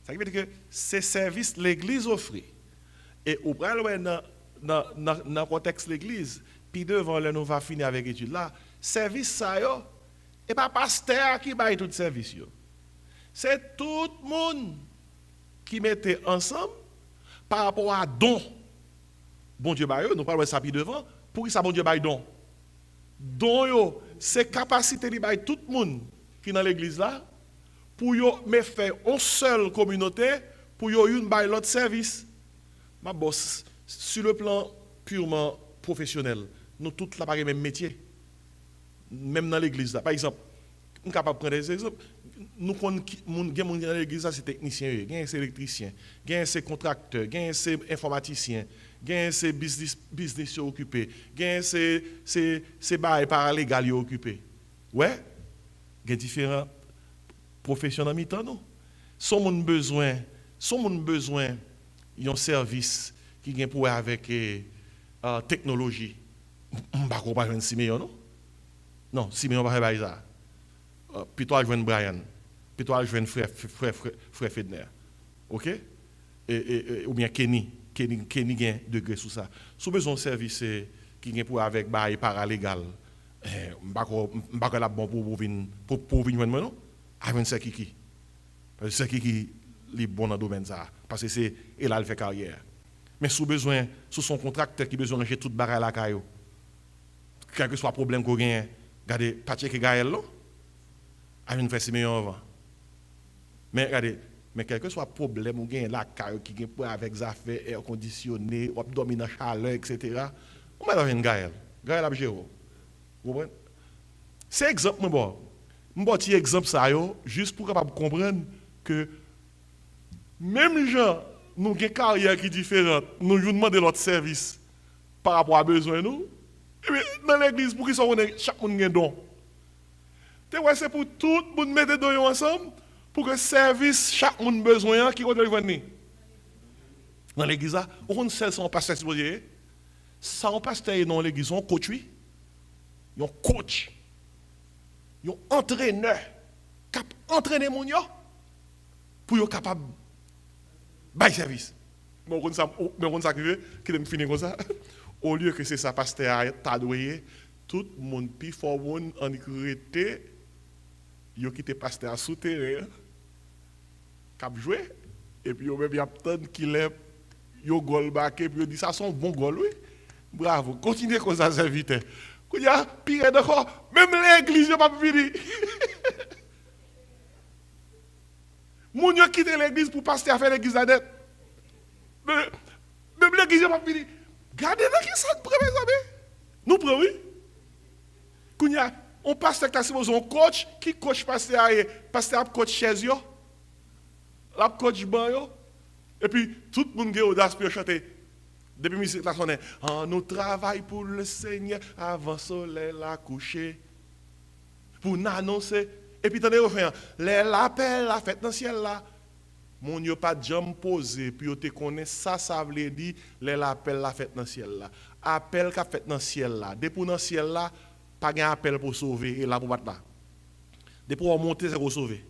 Ça veut dire que ces services l'Église offre. Et au dans le contexte de l'Église, puis devant là, nous va finir avec l'étude là, service ça, et pas pasteur qui baille tout service. C'est tout le monde qui mettait ensemble par rapport à don. Bon Dieu baille, nous parlons de ça puis devant. Pour qui ça bon Dieu baille don? Don yo, c'est capacité de baille tout le monde qui est dans l'église là pour yo me faire une seule communauté pour yo une baille l'autre service. Ma boss, sur le plan purement professionnel, nous tous là pas le même métier. Même dans l'église là. Par exemple, on est capable de prendre des exemples. Nous connaissons dans l'église, c'est technicien, c'est électricien, c'est contracteur, c'est informaticien, c'est business occupé, c'est bail paralégal occupé. Ouais, il y a différents professions en mi-temps. Son besoin d'un service qui vient pour avec technologie. On ne va pas faire 6 millions, non? Non, 6 millions, on ne va pas faire ça. Puis toi, je viens de Brian. Puis toi, je viens de frère Fedner. OK? Ou bien Kenny gagne degré sur ça. Si vous besoin de service qui vient pour avec bail paralégal, je ne vais pas bon pour venir moi, non? Avec c'est qui? Parce que c'est qui est bon dans le domaine ça. Parce que c'est là le fait carrière. Mais si vous besoin, sous son contracteur qui a besoin de ranger toute barre à la caillou, quel que soit le problème qu'on gagne, regardez, pas checker Gaël là. Avec une fait 6 millions avant. Mais regardez, quel que soit le problème ou gain la caille qui gagne pour avec des affaires air conditionné, ou dormir dans chaleur, etc. On va dans Gaël. Gaël a géré. Vous comprenez? C'est exemple bon. Un petit exemple ça yo, juste pour capable comprendre que même gens nous avons une carrière qui est différente, nous demandons l'autre service par rapport à besoin nous. Et dans l'église pour qu'ils soient chaque monde a un don. C'est pour tout le monde mettre des dons ensemble pour que le service, chaque monde besoin qui va venir. Dans l'église, on sait son pasteur exposé. Sans pasteur dans l'église, on coach. Un coach. Un entraîneur. Cap entraîner mon yo pour être capable de faire service. Mais on ça qui me finir comme ça. Au lieu que c'est ça pasteur t'a doué, tout le monde puis fort monde en crété yo quitté pasteur sous terrain cap jouer et puis yo même y a tant qu'il est yo gol backé puis yo dit ça son bon gol oui. Bravo, continuez comme ça serviteur. Quand y a pire d'accord, même l'église yo pas fini. Moun yo quitté l'église pour pasteur faire l'église la dette. Même l'église yo pas fini. Gardez là qui ça premier ami. Nous prenons oui. Quand y a on pasteur qui a supposé un coach qui coach pasteur a coach chaise yo. La coach ban yo. Et puis tout le monde a audace pour chanter. Depuis musique là sonne. Nous travaillons pour le Seigneur avant soleil la coucher. Pour nous annoncer et puis attendez refrain. L'appel la fête dans le ciel là. Mon yo pas jamais posé puis yo te connaît ça veut dire l'appel la fête dans le ciel là. Appel qu'a fait dans le ciel là. Depuis dans le ciel là pas gain appel pour sauver et là pour battre là. Depuis on monter c'est pour sauver.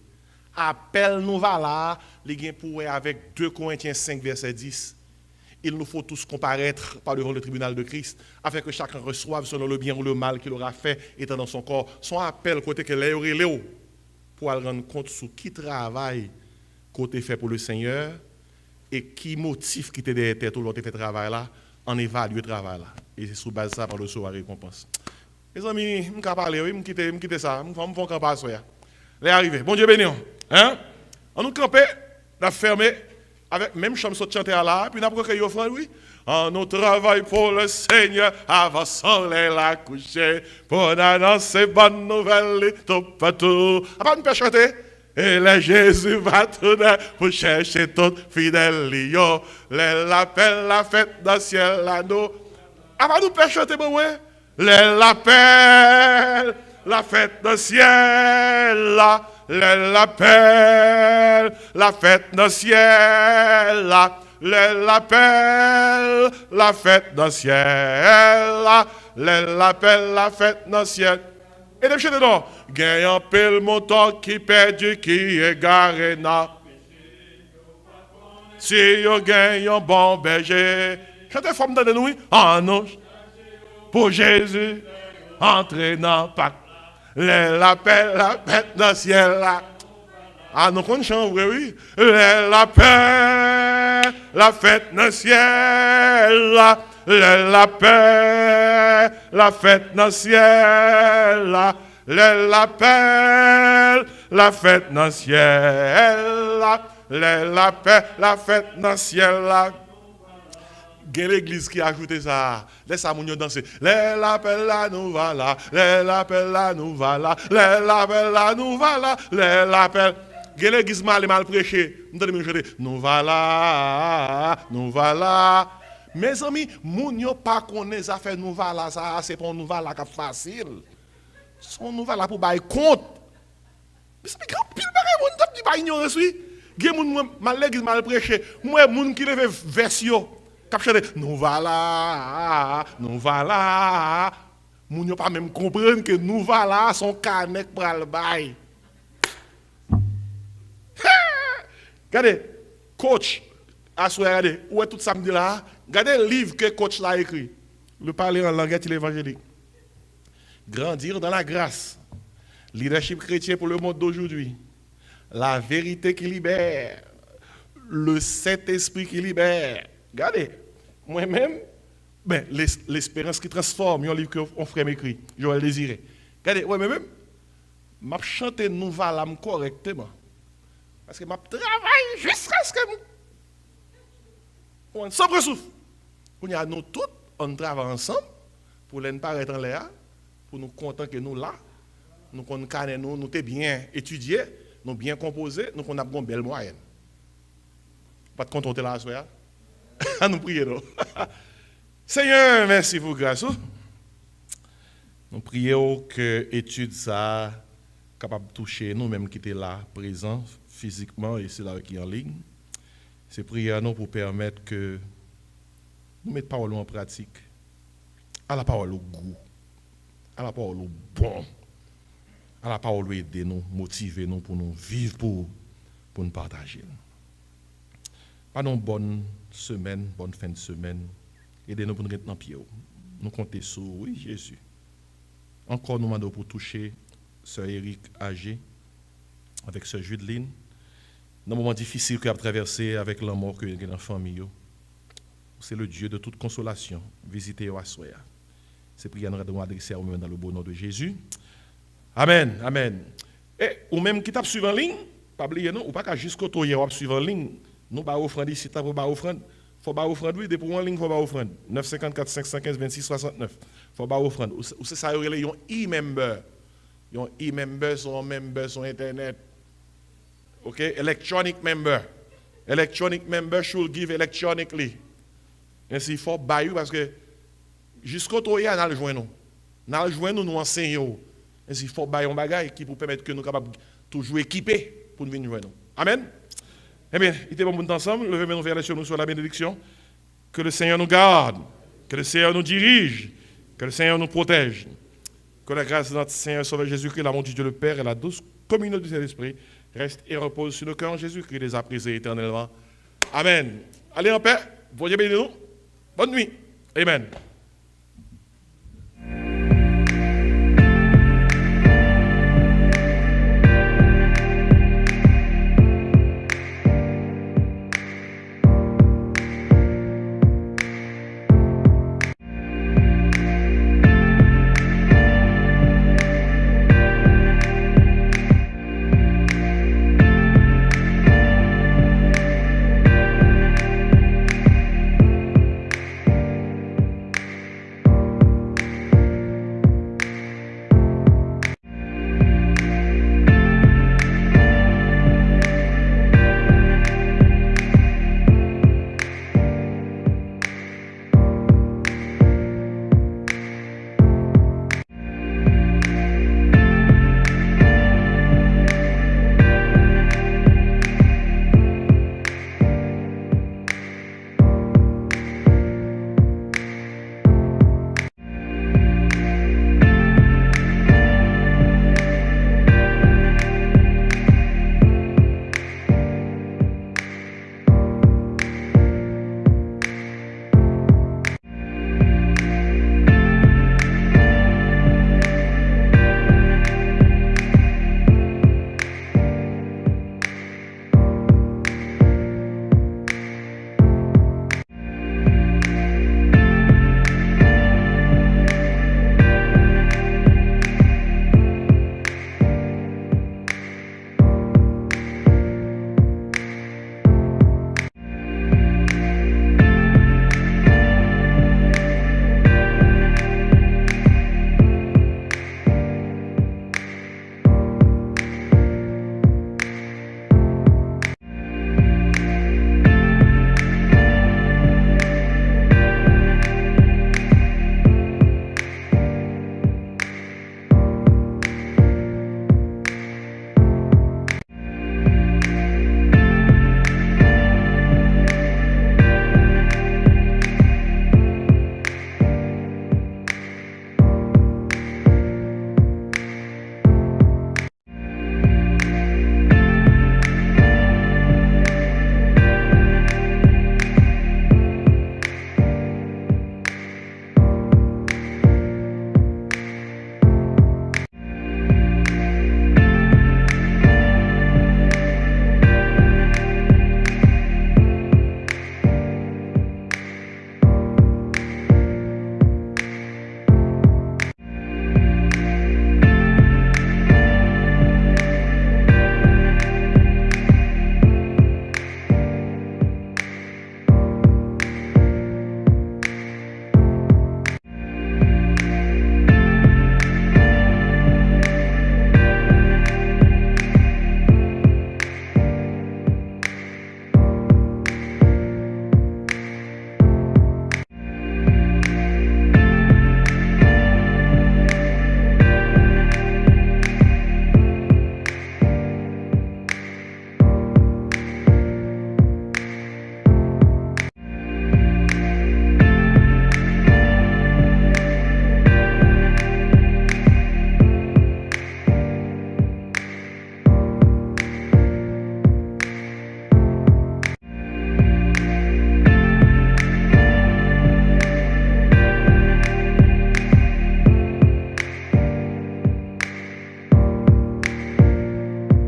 Appel nous va là, les gain pour avec 2 Corinthiens 5 verset 10. Il nous faut tous comparaître par devant le tribunal de Christ, afin que chacun reçoive selon le bien ou le mal qu'il aura fait étant dans son corps. Son appel côté que Léo pour rendre compte sur qui travaille côté fait pour le Seigneur et qui motif qui était derrière tout l'autre fait travail là, en évalue le travail là. Et c'est sous base de ça par le sceau à récompense. Mes amis, je vais parler, oui, je vais quitter ça, je vais faire un campagne sur ça. Les arrivés, bon Dieu béni. Hein? On nous camper, on a fermé avec même chambre saute chanter à là, puis on a pris une offrande, oui. On travaille pour le Seigneur avant soleil la coucher, pour annoncer bonne nouvelle et tout partout. Après on peut chanter. Et là Jésus va tourner pour chercher tout fidèle lion. L'appel la fête dans le ciel là nous. Après nous peut chanter bon ouais. L'appel la fête dans le ciel là. L'appel, la fête dans le ciel, l'appel, la fête dans le ciel, l'appel, la fête dans le ciel. Et de chez dedans, gagne un peu le montant qui perdu, qui est garé là. Si vous gagnez un bon berger, chantez forme de nous, en nous, pour Jésus, entrer dans le Pâques. L'appel, la fête dans le ciel là. Ah, nous qu'on chante, oui. La paix, la fête dans le ciel. La paix, la fête dans le ciel. La paix, la fête dans le ciel. La paix, la fête dans le ciel. Il y a l'église qui a ajouté ça. Laisse ça, mon danser. L'appel là, nous voilà. L'appel là, nous voilà. L'appel là, nous voilà. L'appel. Il y a l'église mal prêché. Nous voilà. Nous voilà. Mes amis, moun yo pas connaît ça fait nous voilà ça. C'est pour nous voilà qui facile. Son nous voilà pour bailler compte. Mais c'est grand pile bagay moun tap di ba ignorer suis. Il y a moun mal l'église mal prêché. Moi moun qui leve version. Nous voilà, nous voilà. Moun yo pas même comprendre que nous voilà son canet pour le bail. Regardez, coach, regardez, où est tout samedi là? Regardez le livre que coach l'a écrit. Le parler en langage évangélique. Grandir dans la grâce. Leadership chrétien pour le monde d'aujourd'hui. La vérité qui libère. Le Saint-Esprit qui libère. Regardez, moi-même, ben, l'espérance qui transforme, un livre que mon frère m'écrit, Joël Désiré. Regardez, moi-même, je chante nous voilà correctement. Parce que je travaille jusqu'à ce que on sobre souffle. Nous tous, on travaille ensemble pour ne pas être en l'air, pour nous contents que nous là, nous connaissons, nous sommes bien étudiés, nous bien composés, nous avons une belle moyenne. Pas de contenter là, soir. Nous prions. Seigneur, merci pour grâce. Nous prions que l'étude ça capable de toucher nous-mêmes qui étaient là, présents physiquement et c'est là qui est en ligne. C'est prier à nous pour permettre que nous mettions parole en pratique, à la parole au goût, à la parole au bon, à la parole aider nous, motiver nous pour nous vivre pour nous partager. Pas une bonne semaine, bonne fin de semaine. Aidez-nous pour nous rester dans le pied. Nous comptons sur oui, Jésus. Encore nous demandons pour toucher Sœur Eric âgé avec Sœur Judeline. Dans un moment difficile qu'il a traversé avec la mort que dans la famille. C'est le Dieu de toute consolation. Visitez-vous à soi. C'est prière nous adresser à vous dans le beau nom de Jésus. Amen. Amen. Et ou même qui tape suivant en ligne, pas oublier non, ou pas qu'à jusqu'au tour suivant en ligne. Nous ba offrande ici, ta pour ba offrande. Faut ba offrande oui, depuis en ligne faut ba offrande. 954 515 26 69. Faut ba offrande. Ou c'est ça y a un e-member. Un e-member son member sur internet. OK, electronic member. Electronic member should give electronically. Ainsi faut ba parce que jusqu'au tour y a n'a le joindre nous. N'a le joindre nous enseignons. Ainsi faut ba un bagage qui pour permettre que nous capable toujours équipés pour venir joindre nous. Amen. Eh bien, il était bon pour nous ensemble. Levez-nous vers les cieux, nous sur la bénédiction. Que le Seigneur nous garde, que le Seigneur nous dirige, que le Seigneur nous protège. Que la grâce de notre Seigneur Sauveur Jésus-Christ, l'amour de Dieu le Père et la douce communion du Saint-Esprit reste et repose sur nos cœurs en Jésus-Christ, les appriser éternellement. Amen. Allez en paix. Voyez bien nous. Bonne nuit. Amen.